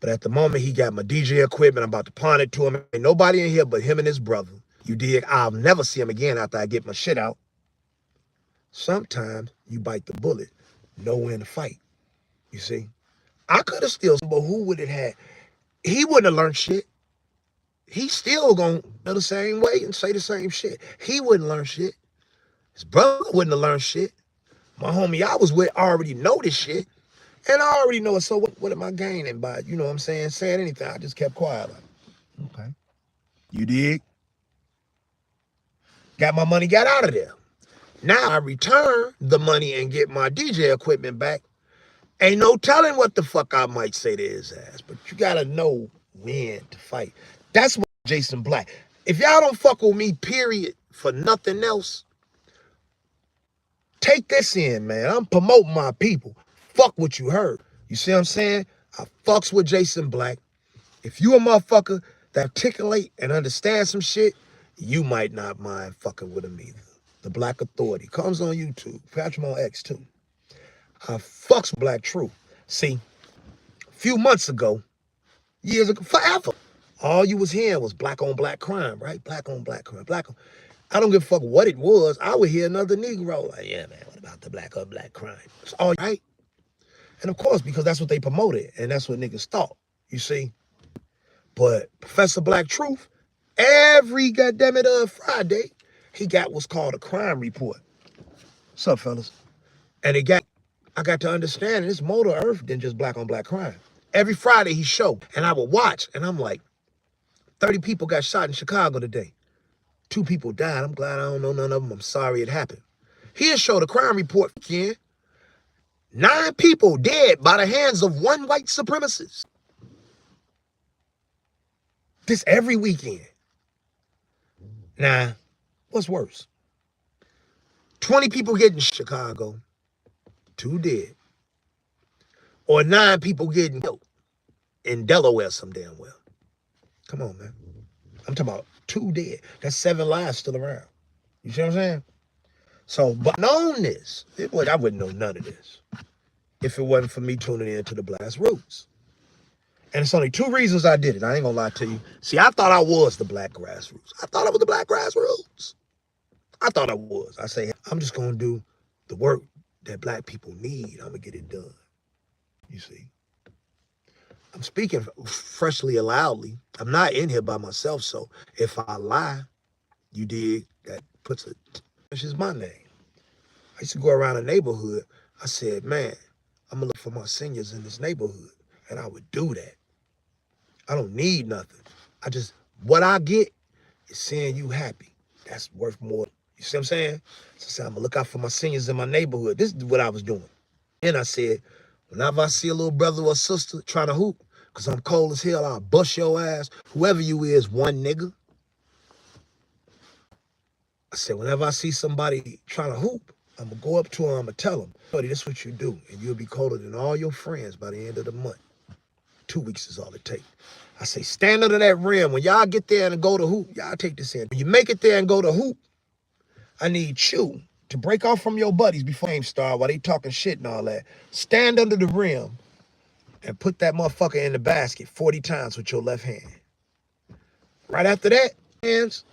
But at the moment, he got my DJ equipment. I'm about to pawn it to him. Ain't nobody in here but him and his brother. You dig? I'll never see him again after I get my shit out. Sometimes you bite the bullet, know when to fight. You see? I could have still, but who would it have? He wouldn't have learned shit. He's still going to feel the same way and say the same shit. He wouldn't learn shit. His brother wouldn't have learned shit. My homie I was with already know this shit. And I already know it, so what am I gaining by, you know what I'm saying, saying anything? I just kept quiet like, okay. You dig? Got my money, got out of there. Now I return the money and get my DJ equipment back. Ain't no telling what the fuck I might say to his ass, but you gotta know when to fight. That's what Jason Black. If y'all don't fuck with me, period, for nothing else, take this in, man. I'm promoting my people. Fuck what you heard. You see what I'm saying? I fucks with Jason Black. If you a motherfucker that articulate and understand some shit, you might not mind fucking with him either. The Black Authority comes on YouTube. Catch him on X too. I fucks with Black Truth. See, a few months ago, years ago, forever, all you was hearing was black on black crime, right? Black on black crime, black on. I don't give a fuck what it was. I would hear another Negro like, yeah, man, what about the black on black crime? It's all right. And of course, because that's what they promoted and that's what niggas thought, you see? But Professor Black Truth, every goddamn it Friday, he got what's called a crime report. What's up, fellas? And I got to understand it's more to earth than just black on black crime. Every Friday he show, and I would watch, and I'm like, 30 people got shot in Chicago today. 2 people died. I'm glad I don't know none of them. I'm sorry it happened. He'll show the crime report again. 9 people dead by the hands of one white supremacist. This every weekend. Now, what's worse? 20 people getting Chicago, 2 dead. Or 9 people getting killed in Delaware some damn well. Come on, man. I'm talking about 2 dead. That's 7 lives still around. You see what I'm saying? So, but knowing this, I wouldn't know none of this if it wasn't for me tuning into the Blast Roots. And it's only 2 reasons I did it. I ain't gonna lie to you. See, I thought I was the Black Grassroots. I thought I was the Black Grassroots. I thought I was. I say, I'm just gonna do the work that black people need. I'm gonna get it done. You see? I'm speaking freshly and loudly. I'm not in here by myself, so if I lie, you dig, that puts a, this is my name. I used to go around the neighborhood. I said, man, I'm gonna look for my seniors in this neighborhood. And I would do that. I don't need nothing. What I get is seeing you happy. That's worth more. You see what I'm saying? So I said, I'm gonna look out for my seniors in my neighborhood. This is what I was doing. And I said, whenever I see a little brother or sister trying to hoop, because I'm cold as hell, I'll bust your ass. Whoever you is, one nigga. I said, whenever I see somebody trying to hoop, I'm going to go up to him, I'm going to tell him, buddy, this is what you do, and you'll be colder than all your friends by the end of the month. 2 weeks is all it takes. I say, stand under that rim. When y'all get there and go to hoop, y'all take this in. When you make it there and go to hoop, I need you to break off from your buddies before the game start while they talking shit and all that. Stand under the rim and put that motherfucker in the basket 40 times with your left hand. Right after that, hands,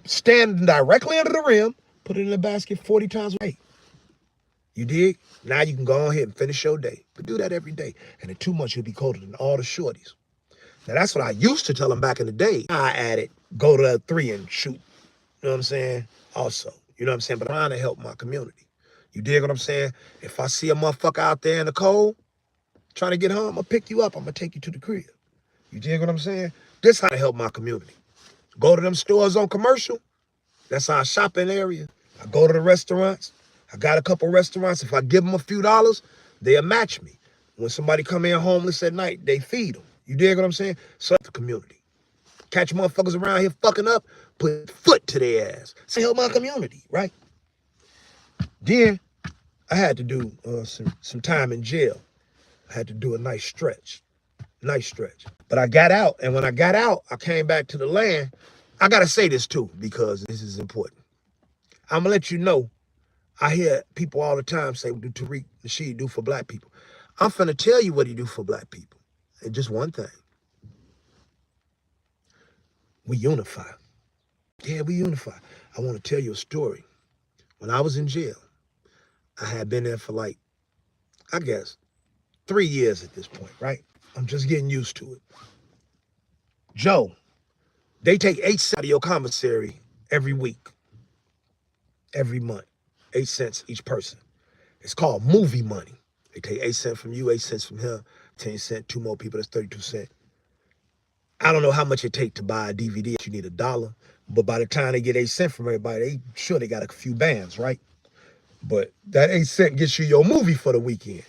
stand directly under the rim, put it in the basket 40 times with 8. You dig? Now you can go ahead and finish your day. But do that every day. And in 2 months, you'll be colder than all the shorties. Now, that's what I used to tell them back in the day. I added, go to the 3 and shoot. You know what I'm saying? Also, you know what I'm saying? But I'm trying to help my community. You dig what I'm saying? If I see a motherfucker out there in the cold, trying to get home, I'm going to pick you up. I'm going to take you to the crib. You dig what I'm saying? This how to help my community. Go to them stores on commercial. That's our shopping area. I go to the restaurants. I got a couple restaurants. If I give them a few dollars, they'll match me. When somebody come in homeless at night, they feed them. You dig what I'm saying? So the community. Catch motherfuckers around here fucking up, put foot to their ass. Say, help my community, right? Then I had to do some time in jail. I had to do a nice stretch. But I got out, and when I got out, I came back to the land. I gotta say this too, because this is important. I'm gonna let you know, I hear people all the time say, what do Tariq Nasheed do for black people? I'm finna tell you what he do for black people. And just one thing. We unify. Yeah, we unify. I want to tell you a story. When I was in jail, I had been there for like, I guess, 3 years at this point, right? I'm just getting used to it. Joe, they take 8 cents out of your commissary every week, every month, 8 cents each person. It's called movie money. They take 8 cents from you, 8 cents from him, 10 cents, 2 more people, that's 32 cents. I don't know how much it takes to buy a DVD. You need $1. But by the time they get 8 cents from everybody, they got a few bands, right? But that 8 cents gets you your movie for the weekend.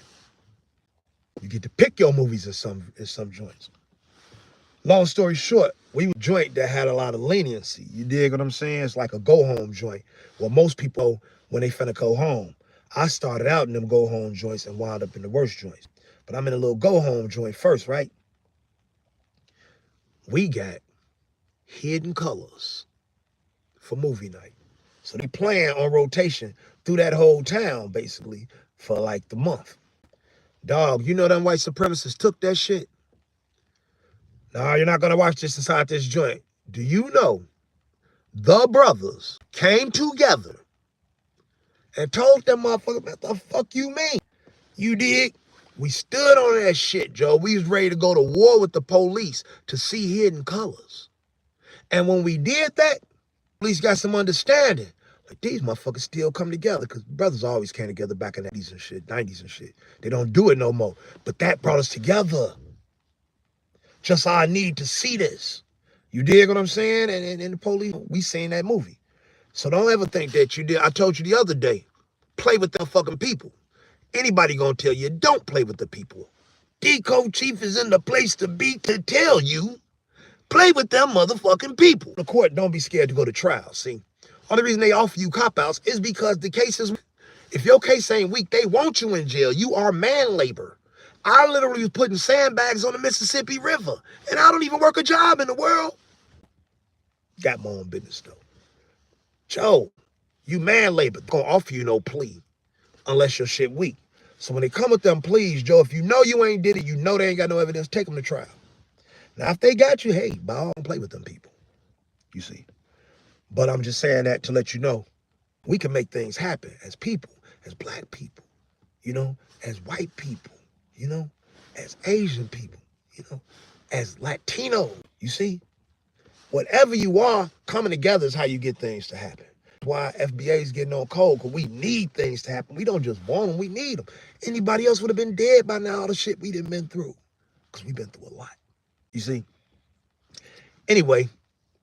You get to pick your movies in some joints. Long story short, we were a joint that had a lot of leniency. You dig what I'm saying? It's like a go-home joint. Well, most people, when they finna go home, I started out in them go-home joints and wound up in the worst joints. But I'm in a little go-home joint first, right? We got Hidden Colors for movie night. So they playing on rotation through that whole town, basically, for like the month. Dog, you know them white supremacists took that shit? No, you're not gonna watch this inside this joint. Do you know the brothers came together and told them motherfuckers, what the fuck you mean? You dig? We stood on that shit, Joe. We was ready to go to war with the police to see Hidden Colors. And when we did that, police got some understanding. Like, these motherfuckers still come together, because brothers always came together back in the 80s and shit, 90s and shit. They don't do it no more. But that brought us together. Just I need to see this. You dig what I'm saying? And the police, we seen that movie. So don't ever think that you did. I told you the other day, play with them fucking people. Anybody gonna tell you, don't play with the people. D.ColeCheef is in the place to be to tell you, play with them motherfucking people. The court, don't be scared to go to trial, see? Only reason they offer you cop-outs is because the case is, if your case ain't weak, they want you in jail. You are man labor. I literally was putting sandbags on the Mississippi River, and I don't even work a job in the world. Got my own business, though. Joe, you man labor. They're gonna offer you no plea unless your shit weak. So when they come with them pleas, Joe, if you know you ain't did it, you know they ain't got no evidence, take them to trial. Now, if they got you, hey, by all, don't play with them people, you see. But I'm just saying that to let you know, we can make things happen as people, as black people, you know, as white people, you know, as Asian people, you know, as Latino, you see. Whatever you are, coming together is how you get things to happen. Why FBA is getting on cold, because we need things to happen. We don't just want them, we need them. Anybody else would have been dead by now, all the shit we done been through, because we've been through a lot, you see. Anyway,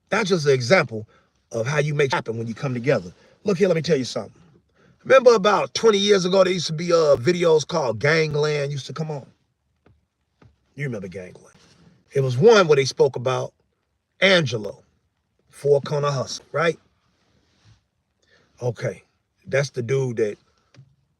that's just an example of how you make it happen when you come together. Look here, let me tell you something. Remember about 20 years ago, there used to be videos called Gangland used to come on? You remember Gangland. It was one where they spoke about Angelo, Four Corner Hustle, right? Okay, that's the dude that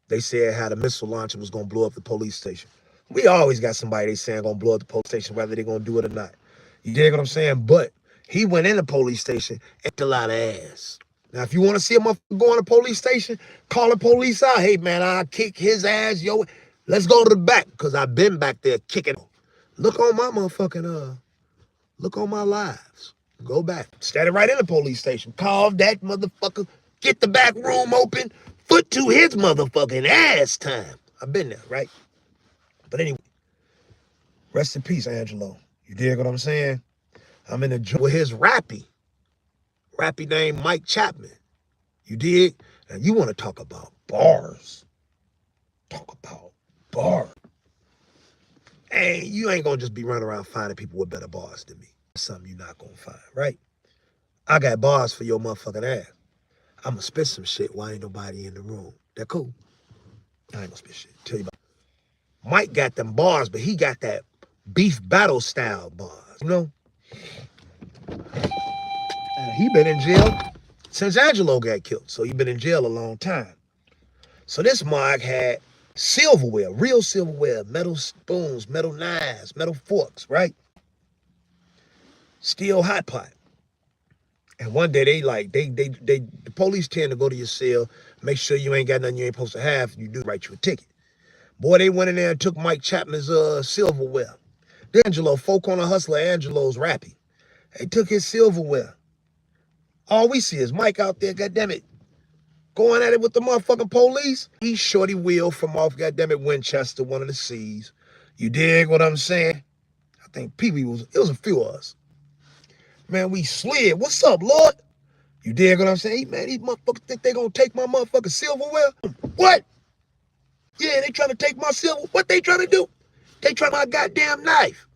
they said had a missile launcher and was gonna blow up the police station. We always got somebody they saying gonna blow up the police station, whether they're gonna do it or not. You dig what I'm saying? But he went in the police station and ate a lot of ass. Now, if you want to see a motherfucker go in the police station, call the police out. Hey, man, I'll kick his ass, yo. Let's go to the back, because I've been back there kicking. Look on my motherfucking, look on my lives. Go back. Standing right in the police station. Call that motherfucker. Get the back room open. Foot to his motherfucking ass time. I've been there, right? But anyway, rest in peace, Angelo. You dig what I'm saying? I'm in the joint with his rappy named Mike Chapman. You dig? Now you want to talk about bars. Talk about bars. Hey, you ain't gonna just be running around finding people with better bars than me. That's something you're not gonna find, right? I got bars for your motherfucking ass. I'm gonna spit some shit while ain't nobody in the room. That cool? I ain't gonna spit shit. Tell you about Mike got them bars, but he got that beef battle style bars, you know? And he been in jail since Angelo got killed, so he been in jail a long time. So this Mark had silverware, real silverware, metal spoons, metal knives, metal forks, right? Steel hot pot. And one day the police tend to go to your cell, make sure you ain't got nothing you ain't supposed to have. You do write you a ticket. Boy, they went in there and took Mike Chapman's silverware. D'Angelo, folk on a hustler, Angelo's rapping. They took his silverware. All we see is Mike out there, goddammit, going at it with the motherfucking police. He's Shorty Will from off, goddammit, Winchester, one of the C's. You dig what I'm saying? I think Pee-wee it was a few of us. Man, we slid. What's up, Lord? You dig what I'm saying? Hey, man, these motherfuckers think they gonna take my motherfucking silverware? What? Yeah, they trying to take my silver. What they trying to do? They trying my goddamn knife.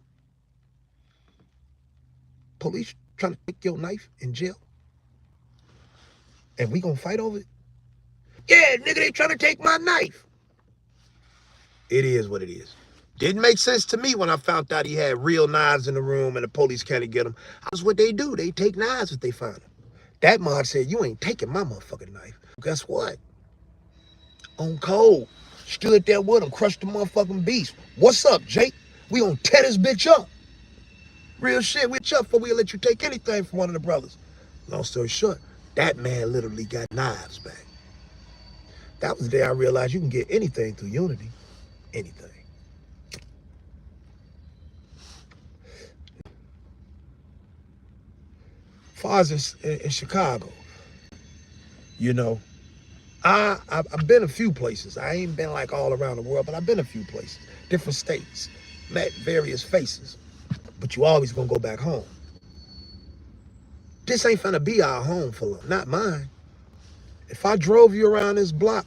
Police trying to take your knife in jail? And we gonna fight over it? Yeah, nigga, they trying to take my knife. It is what it is. Didn't make sense to me when I found out he had real knives in the room and the police can't get them. That's what they do. They take knives if they find them. That mod said, you ain't taking my motherfucking knife. Guess what? On cold. Stood there with him, crushed the motherfucking beast. What's up, Jake? We gonna tear this bitch up. Real shit, we up before we let you take anything from one of the brothers. Long story short, that man literally got knives back. That was the day I realized you can get anything through unity. Anything. Far as in Chicago, you know, I've been a few places. I ain't been like all around the world, but I've been a few places, different states, met various faces. But you always gonna go back home. This ain't finna be our home for long, not mine. If I drove you around this block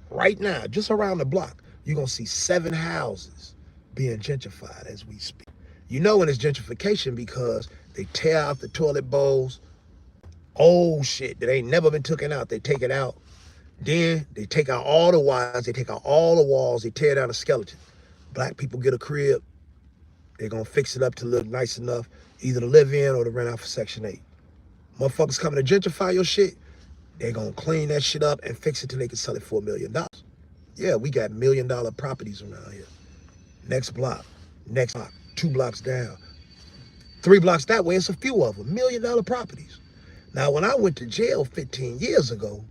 right now, just around the block, you're gonna see 7 houses being gentrified as we speak. You know when it's gentrification because they tear out the toilet bowls, old shit that ain't never been taken out, they take it out. Then they take out all the wires, they take out all the walls, they tear down the skeleton. Black people get a crib, they're gonna fix it up to look nice enough, either to live in or to rent out for Section 8. Motherfuckers coming to gentrify your shit, they're gonna clean that shit up and fix it till they can sell it for $1 million. Yeah, we got $1 million properties around here. Next block, 2 blocks down, 3 blocks that way, it's a few of them, $1 million properties. Now, when I went to jail 15 years ago,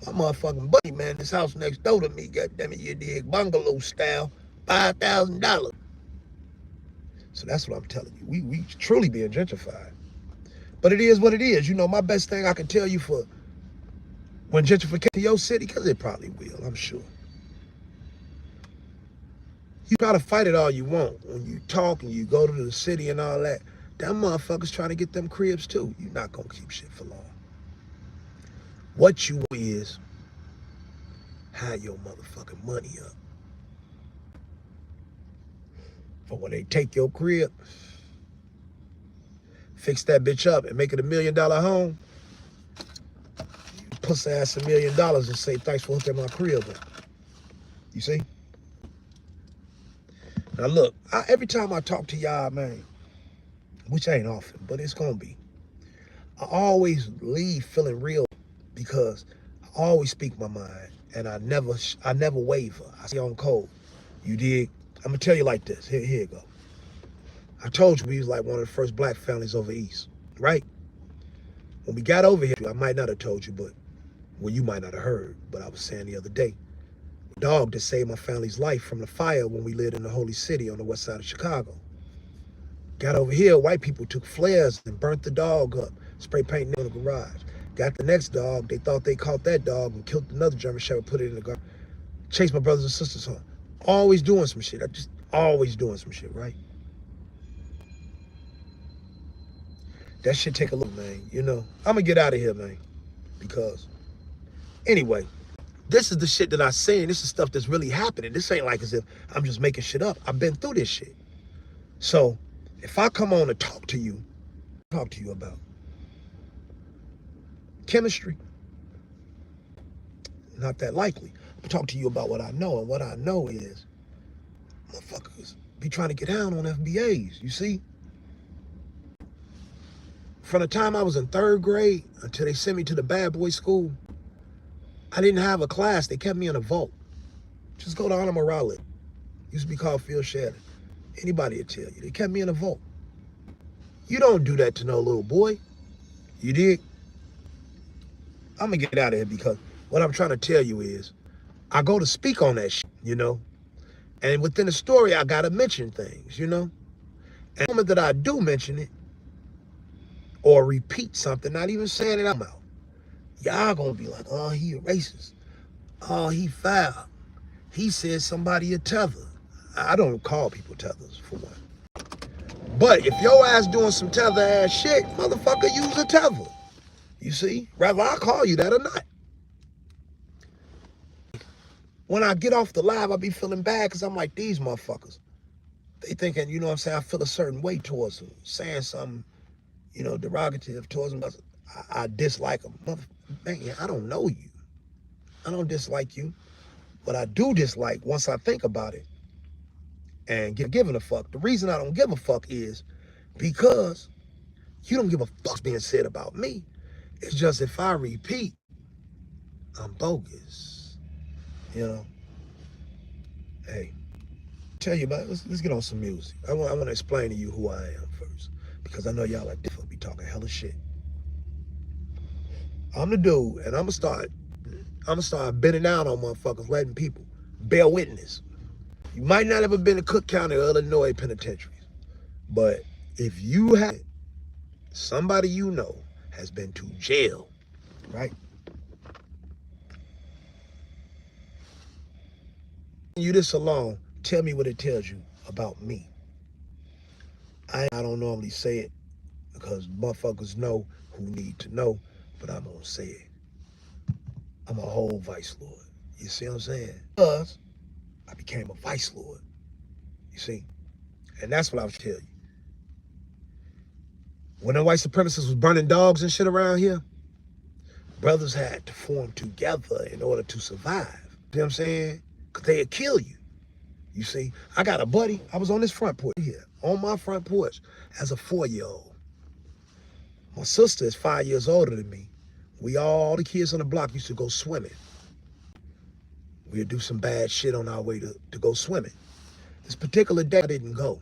my motherfucking buddy, man, this house next door to me, goddammit, you dig, bungalow style, $5,000. So that's what I'm telling you. We truly being gentrified. But it is what it is. You know, my best thing I can tell you for when gentrification to your city, because it probably will, I'm sure. You gotta fight it all you want. When you talk and you go to the city and all that, them motherfuckers trying to get them cribs too. You're not gonna keep shit for long. What you is hide your motherfucking money up. For when they take your crib, fix that bitch up and make it $1 million home, you pussy ass $1 million and say thanks for hooking my crib up. You see? Now look, every time I talk to y'all, man, which ain't often, but it's gonna be, I always leave feeling real because I always speak my mind and I never waver. I stay on code. You dig? I'm gonna tell you like this. Here you go. I told you we was like one of the first black families over east, right? When we got over here, I might not have told you, but well, you might not have heard, but I was saying the other day, the dog that saved my family's life from the fire when we lived in the Holy City on the west side of Chicago. Got over here, white people took flares and burnt the dog up, spray painting in the garage. Got the next dog, they thought they caught that dog and killed another German Shepherd, put it in the garage. Chased my brothers and sisters home. Always doing some shit. Always doing some shit, right? That shit take a look, man. You know, I'm gonna get out of here, man. Because, anyway, this is the shit that I say, and this is stuff that's really happening. This ain't like as if I'm just making shit up. I've been through this shit. So, if I come on and talk to you about chemistry, Not that likely. I'm talking to you about what I know, and what I know is motherfuckers be trying to get down on FBAs, you see? From the time I was in 3rd grade until they sent me to the bad boy school, I didn't have a class. They kept me in a vault. Just go to Anna Morales. Used to be called Phil Shadden. Anybody will tell you. They kept me in a vault. You don't do that to no little boy. You dig? I'm going to get out of here because what I'm trying to tell you is I go to speak on that shit, you know? And within the story, I got to mention things, you know? And the moment that I do mention it or repeat something, not even saying it out loud, y'all going to be like, oh, he a racist. Oh, he foul. He said somebody a tether. I don't call people tethers, for one. But if your ass doing some tether ass shit, motherfucker, use a tether. You see? Rather I call you that or not. When I get off the live, I be feeling bad because I'm like, these motherfuckers. They thinking, you know what I'm saying, I feel a certain way towards them. Saying something, you know, derogative towards them. I dislike them. Man, I don't know you. I don't dislike you. But I do dislike, once I think about it, and giving a fuck. The reason I don't give a fuck is because you don't give a fuck's being said about me. It's just if I repeat, I'm bogus. You know? Hey, tell you about it. Let's get on some music. I want to explain to you who I am first. Because I know y'all like different be talking hella shit. I'm the dude, and I'm gonna start bending down on motherfuckers, letting people bear witness. You might not ever been to Cook County or Illinois penitentiaries, but if you have, somebody you know has been to jail, right? You this alone, tell me what it tells you about me. I don't normally say it because motherfuckers know who need to know, but I'm gonna say it. I'm a whole vice lord. You see what I'm saying? Because I became a vice lord. You see? And that's what I was telling you. When the white supremacists was burning dogs and shit around here, brothers had to form together in order to survive. You know what I'm saying? Because they'd kill you. You see? I got a buddy. I was on this front porch here, on my front porch, as a 4-year-old. My sister is 5 years older than me. All the kids on the block used to go swimming. We'd do some bad shit on our way to go swimming. This particular day, I didn't go.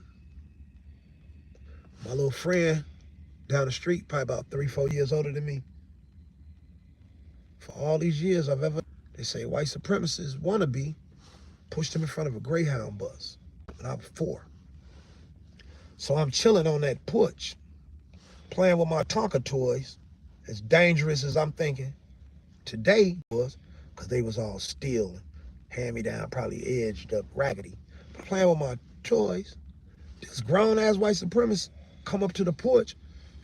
My little friend down the street, probably about 3, 4 years older than me. For all these years they say white supremacists wannabe, pushed him in front of a Greyhound bus when I was 4. So I'm chilling on that porch, playing with my Tonka toys, as dangerous as I'm thinking today was, because they was all steel, hand-me-down, probably edged up, raggedy. But playing with my toys, this grown-ass white supremacist come up to the porch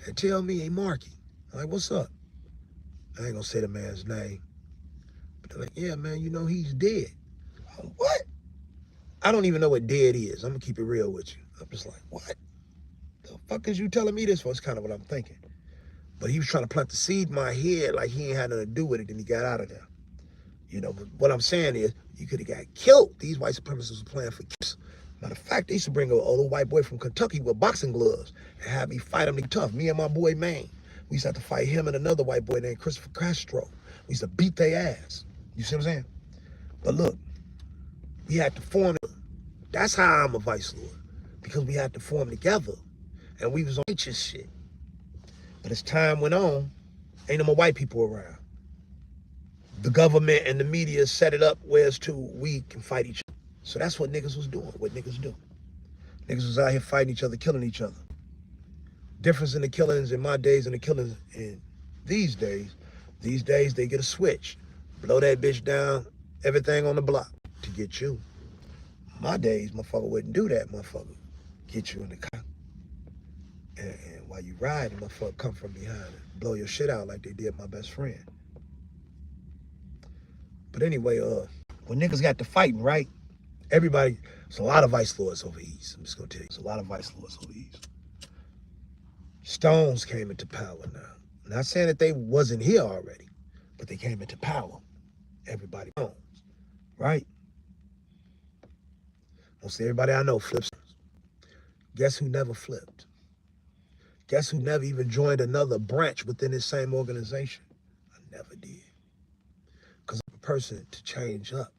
and tell me, hey, Marky. I'm like, what's up? I ain't gonna say the man's name. But they're like, yeah, man, you know he's dead. I'm, what? I don't even know what dead is. I'm gonna keep it real with you. I'm just like, what? The fuck is you telling me this for? It's kind of what I'm thinking. But he was trying to plant the seed in my head like he ain't had nothing to do with it, and he got out of there. You know, but what I'm saying is, you could have got killed. These white supremacists were playing for keeps. Matter of fact, they used to bring an old white boy from Kentucky with boxing gloves and have me fight him tough. Me and my boy Maine. We used to have to fight him and another white boy named Christopher Castro. We used to beat their ass. You see what I'm saying? But look, we had to form. That's how I'm a vice lord. Because we had to form together. And we was on righteous shit. But as time went on, ain't no more white people around. The government and the media set it up where it's we can fight each other. So that's what niggas was doing, what niggas do. Niggas was out here fighting each other, killing each other. Difference in the killings in my days and the killings in these days they get a switch. Blow that bitch down, everything on the block to get you. My days, motherfucker wouldn't do that, motherfucker. Get you in the car. And while you riding, motherfucker come from behind and blow your shit out like they did my best friend. But anyway, when niggas got to fighting, right? Everybody, there's a lot of vice lords over east. I'm just gonna tell you, there's a lot of vice lords over east. Stones came into power now. I'm not saying that they wasn't here already, but they came into power. Everybody knows, right? Most everybody I know flips. Guess who never flipped? Guess who never even joined another branch within this same organization? I never did. Because I'm a person to change up.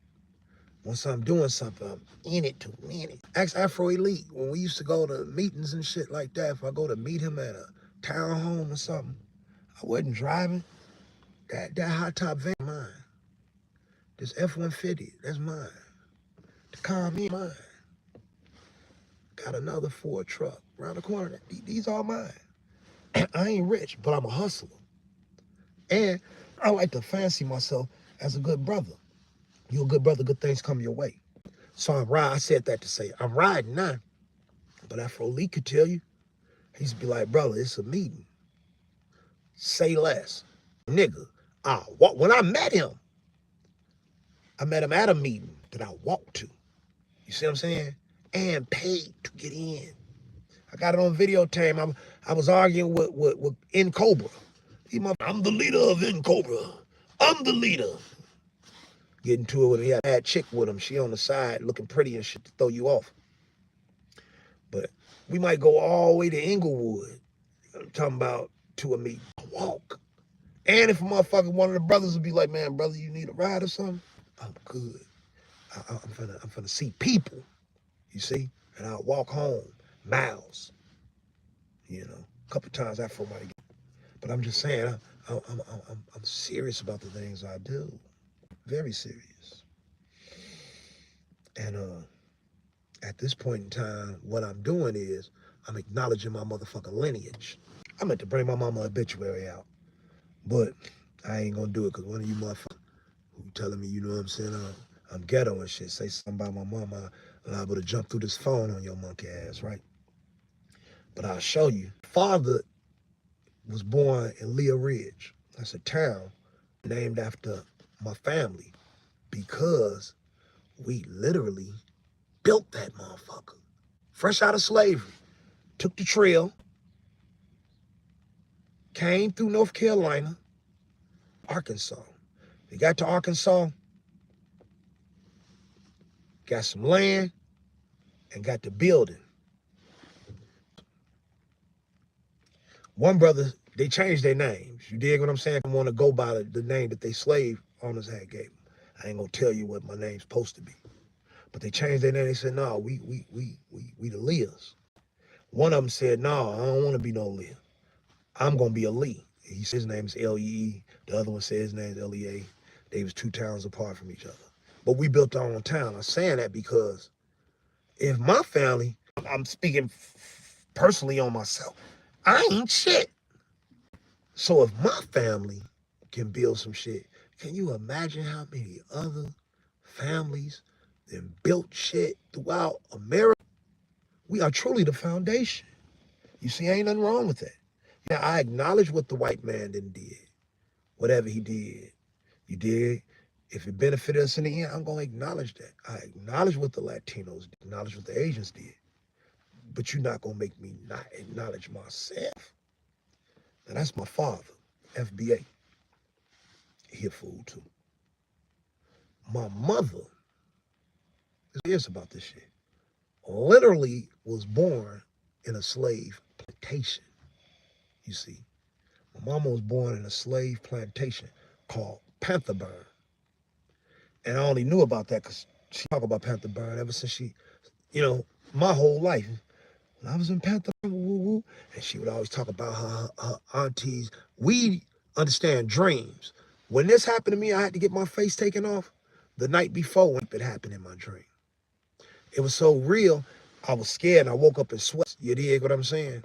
Once I'm doing something, I'm in it to win it. Ask Afro Elite, when we used to go to meetings and shit like that, if I go to meet him at a townhome or something, I wasn't driving. That hot top van, mine. This F-150, that's mine. The car, me, mine. Got another Ford truck around the corner. These are mine. I ain't rich, but I'm a hustler. And I like to fancy myself as a good brother. You a good brother, good things come your way. So I'm riding. I said that to say, I'm riding now. But Afro Lee could tell you, he used to be like, brother, it's a meeting. Say less. Nigga, when I met him at a meeting that I walked to. You see what I'm saying? And paid to get in. I got it on videotape. I was arguing with N Cobra. I'm the leader of N Cobra. I'm the leader. Getting to it with him. He had a bad chick with him. She on the side looking pretty and shit to throw you off. But we might go all the way to Inglewood. I'm talking about to a meeting. Walk. And if a motherfucker, one of the brothers would be like, man, brother, you need a ride or something? I'm good. I'm finna see people, you see? And I'll walk home miles, you know, a couple times after I get. But I'm just saying, I'm serious about the things I do. Very serious. And at this point in time, what I'm doing is I'm acknowledging my motherfucking lineage. I meant to bring my mama obituary out, but I ain't gonna do it because one of you motherfuckers who telling me, you know what I'm saying, I'm ghetto and shit, say something about my mama, liable to jump through this phone on your monkey ass, right? But I'll show you. Father was born in Leah Ridge. That's a town named after my family because we literally built that motherfucker. Fresh out of slavery. Took the trail, came through North Carolina, Arkansas. We got to Arkansas, got some land, and got the building. One brother, they changed their names. You dig what I'm saying? I want to go by the name that they slave owners had gave them. I ain't gonna tell you what my name's supposed to be. But they changed their name. They said, no, we the Leahs. One of them said, no, I don't want to be no Leah. I'm gonna be a Lee. He said his name is L-E-E. The other one said his name is L-E-A. They was 2 towns apart from each other. But we built our own town. I'm saying that because if my family, I'm speaking personally on myself, I ain't shit. So if my family can build some shit, can you imagine how many other families that built shit throughout America? We are truly the foundation. You see, ain't nothing wrong with that. Now, I acknowledge what the white man did, whatever he did. You did. If it benefited us in the end, I'm going to acknowledge that. I acknowledge what the Latinos did, acknowledge what the Asians did. But you're not going to make me not acknowledge myself. Now, that's my father, FBA. He a fool, too. My mother, is about this shit, literally was born in a slave plantation. You see, my mama was born in a slave plantation called Panther Burn. And I only knew about that because she talked about Panther Burn ever since she, you know, my whole life. When I was in Panther Burn, and she would always talk about her aunties. We understand dreams. When this happened to me, I had to get my face taken off the night before when it happened in my dream. It was so real, I was scared and I woke up in sweat. You dig what I'm saying?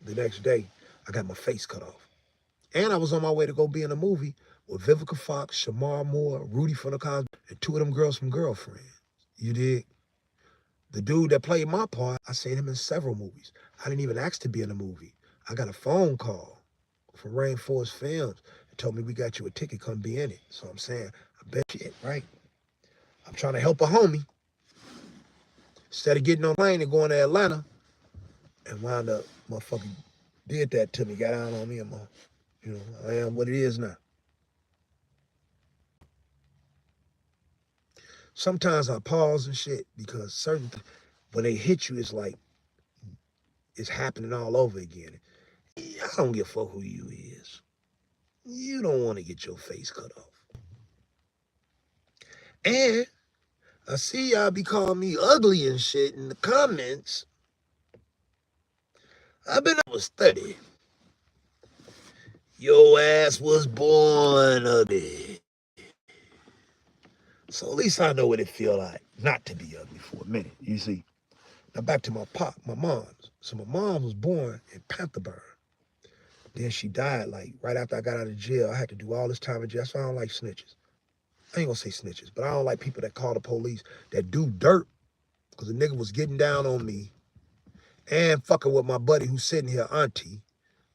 The next day, I got my face cut off. And I was on my way to go be in a movie with Vivica Fox, Shamar Moore, Rudy from the Cosby, and 2 of them girls from Girlfriend. You dig? The dude that played my part, I seen him in several movies. I didn't even ask to be in a movie. I got a phone call from Rainforest Films and told me we got you a ticket, come be in it. So I'm saying, I bet shit, right? I'm trying to help a homie. Instead of getting on a plane and going to Atlanta and wound up, motherfucker did that to me, got out on me, and you know, I am what it is now. sometimes I pause and shit because when they hit you, it's like it's happening all over again. I don't give a fuck who you is. You don't want to get your face cut off. And I see y'all be calling me ugly and shit in the comments. I was 30. Your ass was born ugly. So at least I know what it feel like not to be ugly for a minute, you see. Now back to my mom's. So my mom was born in Pantherburn. Then she died like right after I got out of jail. I had to do all this time in jail. That's why I don't like snitches. I ain't gonna say snitches, but I don't like people that call the police that do dirt. Because the nigga was getting down on me and fucking with my buddy who's sitting here, auntie.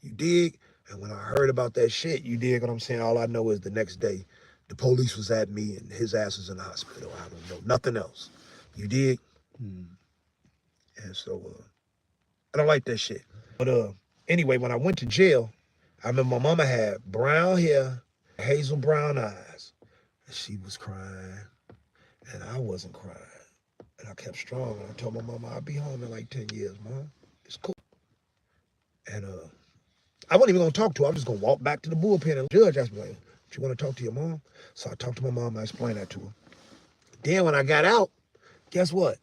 You dig? And when I heard about that shit, you dig what I'm saying? All I know is the next day, the police was at me and his ass was in the hospital. I don't know nothing else. You dig? And so, I don't like that shit. But anyway, when I went to jail, I remember my mama had brown hair, hazel brown eyes. And she was crying, and I wasn't crying. And I kept strong, and I told my mama, I'll be home in like 10 years, Mom. It's cool. And I wasn't even gonna talk to her. I was just gonna walk back to the bullpen, and the judge asked me, like, do you wanna talk to your mom? So I talked to my mom, and I explained that to her. Then when I got out, guess what?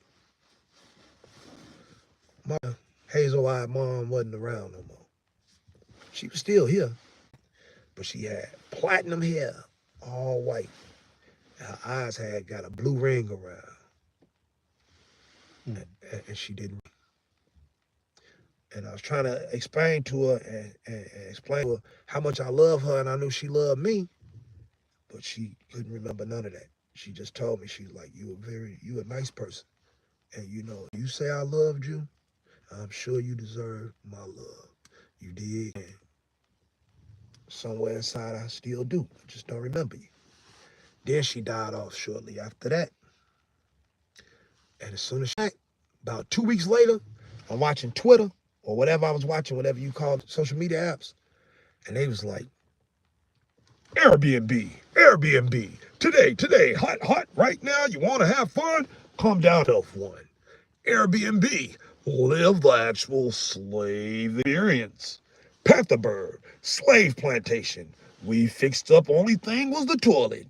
My hazel-eyed mom wasn't around no more. She was still here, but she had platinum hair, all white. Her eyes had got a blue ring around. And she didn't. And I was trying to explain to her and explain to her how much I love her, and I knew she loved me, but she couldn't remember none of that. She just told me, she's like, you a nice person. And you know, you say I loved you, I'm sure you deserve my love. You did. And somewhere inside I still do. I just don't remember you. Then she died off shortly after that. And as soon as about 2 weeks later, I'm watching Twitter or whatever I was watching, whatever you call it, social media apps. And they was like, Airbnb, today, hot, right now, you want to have fun? Come down to one. Airbnb, live the actual slave experience. Pantherburg, slave plantation. We fixed up, only thing was the toilet.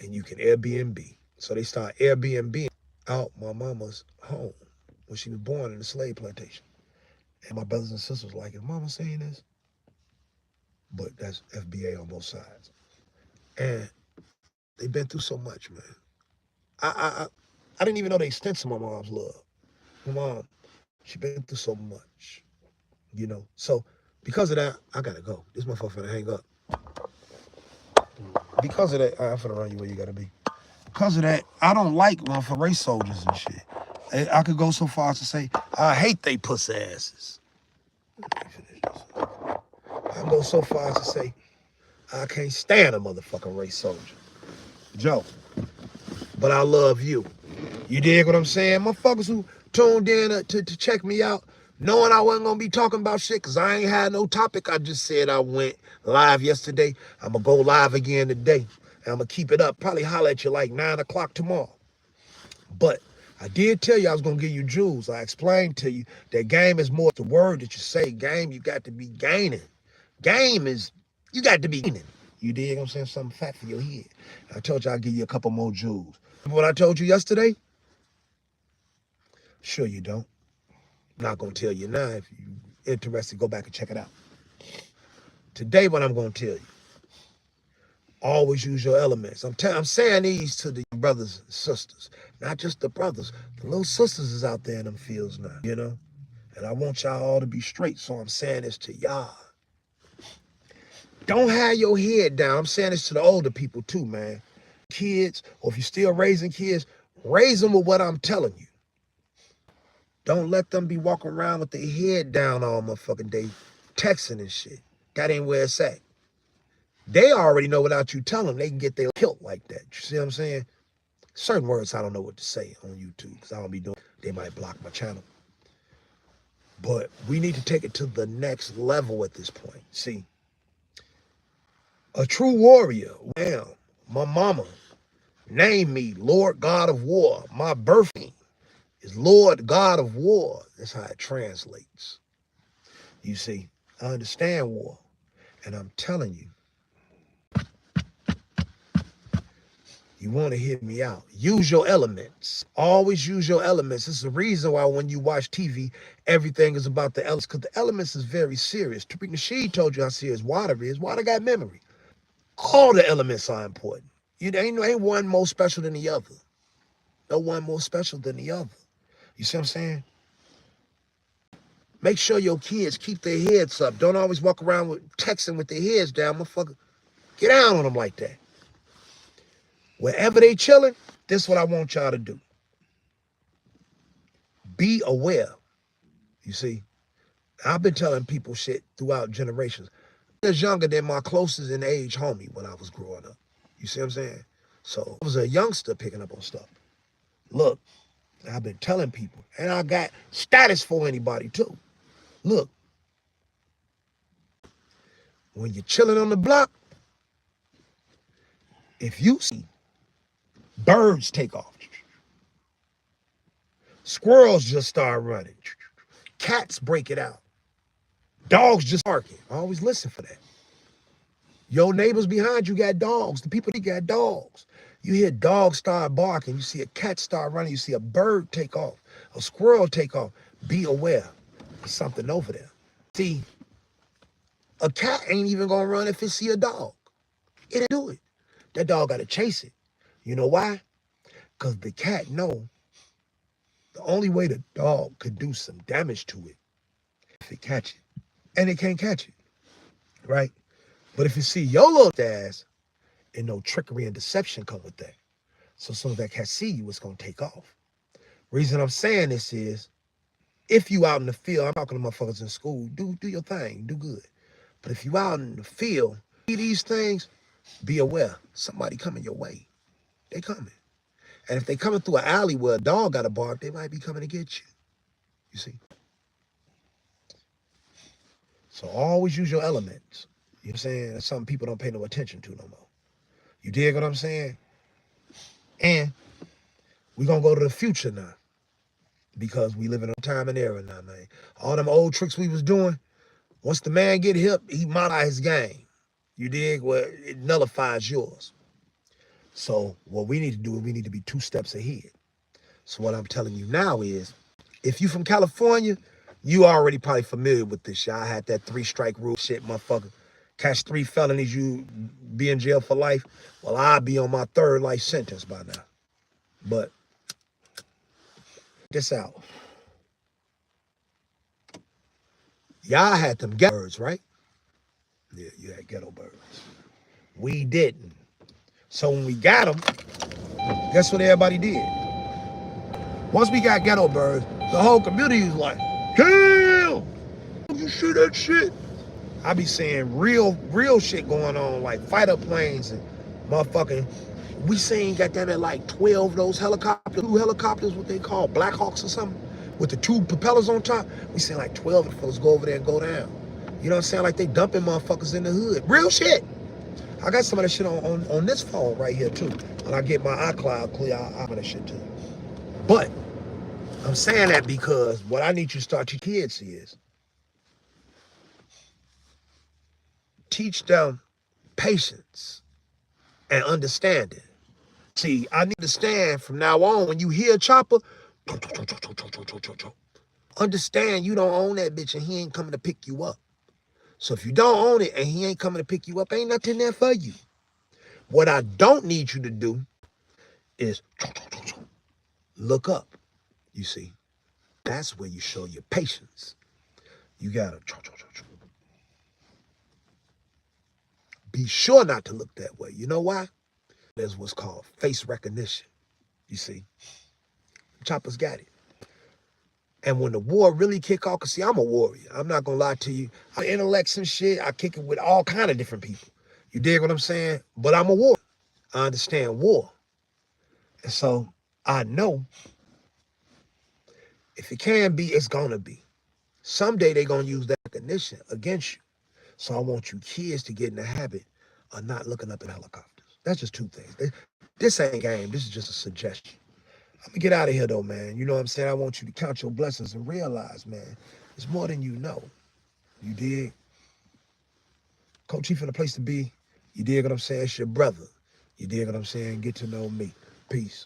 And you can Airbnb. So they start Airbnb out my mama's home when she was born in the slave plantation. And my brothers and sisters were like, is mama saying this? But that's FBA on both sides. And they've been through so much, man. I didn't even know the extent of my mom's love. My mom, she been through so much, you know. So because of that, I gotta go. This motherfucker finna hang up. Because of that, I'm finna run you where you gotta be. Because of that, I don't like motherfucking race soldiers and shit. I could go so far as to say, I hate they pussy asses. I go so far as to say, I can't stand a motherfucking race soldier. Joe, but I love you. You dig what I'm saying? Motherfuckers who tuned in to check me out, knowing I wasn't going to be talking about shit because I ain't had no topic. I just said I went live yesterday. I'm going to go live again today. And I'm going to keep it up. Probably holler at you like 9 o'clock tomorrow. But I did tell you I was going to give you jewels. I explained to you that game is more the word that you say. Game, you got to be gaining. Game is, you got to be gaining. You dig what I'm saying? Something fat for your head. I told you I'll give you a couple more jewels. Remember what I told you yesterday? Sure you don't. I'm not going to tell you now. If you're interested, go back and check it out. Today, what I'm going to tell you, always use your elements. I'm saying these to the brothers and sisters, not just the brothers. The little sisters is out there in them fields now, you know? And I want y'all all to be straight, so I'm saying this to y'all. Don't have your head down. I'm saying this to the older people too, man. Kids, or if you're still raising kids, raise them with what I'm telling you. Don't let them be walking around with their head down all motherfucking day, texting and shit. That ain't where it's at. They already know without you telling them they can get their killed like that. You see what I'm saying? Certain words I don't know what to say on YouTube because I don't be doing, they might block my channel. But we need to take it to the next level at this point. See, a true warrior, well, my mama Name me Lord God of War. My birth name is Lord God of War. That's how it translates. You see, I understand war. And I'm telling you, you want to hear me out. Use your elements. Always use your elements. This is the reason why when you watch TV, everything is about the elements, because the elements is very serious. Tariq Nasheed told you how serious water is. Water got memory. All the elements are important. You ain't one more special than the other. No one more special than the other. You see what I'm saying? Make sure your kids keep their heads up. Don't always walk around with texting with their heads down, motherfucker. Get down on them like that. Wherever they chilling, this is what I want y'all to do. Be aware. You see, I've been telling people shit throughout generations. I was younger than my closest in age homie when I was growing up. You see what I'm saying? So I was a youngster picking up on stuff. Look, I've been telling people, and I got status for anybody too. Look, when you're chilling on the block, if you see birds take off, squirrels just start running, cats break it out, dogs just barking. I always listen for that. Your neighbors behind you got dogs. The people that got dogs. You hear dogs start barking. You see a cat start running. You see a bird take off. A squirrel take off. Be aware. There's something over there. See, a cat ain't even going to run if it see a dog. It'll do it. That dog got to chase it. You know why? Because the cat know the only way the dog could do some damage to it if it catch it. And it can't catch it, right? But if you see your little ass, and no trickery and deception come with that. So as soon as that cat see you, it's going to take off. Reason I'm saying this is, if you out in the field, I'm talking to motherfuckers in school, do your thing, do good. But if you out in the field, see these things, be aware. Somebody coming your way. They coming. And if they coming through an alley where a dog got a bark, they might be coming to get you. You see? So always use your elements. You know what I'm saying? That's something people don't pay no attention to no more. You dig what I'm saying? And we're going to go to the future now, because we live in a time and era now, man. All them old tricks we was doing, once the man get hip, he modify his game. You dig? Well, it nullifies yours. So what we need to do is we need to be 2 steps ahead. So what I'm telling you now is, if you from California, you already probably familiar with this shit. I had that 3-strike rule shit, motherfucker. Catch 3 felonies, you be in jail for life. Well, I'll be on my 3rd life sentence by now. But this out. Y'all had them ghetto birds, right? Yeah, you had ghetto birds. We didn't. So when we got them, guess what everybody did? Once we got ghetto birds, the whole community was like, kill! You see that shit? I be seeing real shit going on, like fighter planes and motherfucking. We seen goddamn it like 12 of those helicopters, 2 helicopters, what they call Black Hawks or something, with the 2 propellers on top. We seen like 12 of those go over there and go down. You know what I'm saying? Like they dumping motherfuckers in the hood. Real shit. I got some of that shit on this phone right here too. When I get my iCloud clear, I'll have that shit too. But I'm saying that because what I need you to start your kids is teach them patience and understanding. See, I need to understand from now on, when you hear a chopper, understand you don't own that bitch and he ain't coming to pick you up. So if you don't own it and he ain't coming to pick you up, ain't nothing there for you. What I don't need you to do is look up. You see, that's where you show your patience. You gotta be sure not to look that way. You know why? There's what's called face recognition. You see, choppers got it. And when the war really kick off, cause see, I'm a warrior. I'm not gonna lie to you. I intellect and shit. I kick it with all kind of different people. You dig what I'm saying? But I'm a warrior. I understand war. And so I know if it can be, it's gonna be. Someday they're gonna use that recognition against you. So I want you kids to get in the habit of not looking up at helicopters. That's just 2 things. This ain't game. This is just a suggestion. I'm gonna get out of here though, man. You know what I'm saying? I want you to count your blessings and realize, man, it's more than you know. You dig? Coach Chief in a place to be. You dig what I'm saying? It's your brother. You dig what I'm saying? Get to know me. Peace.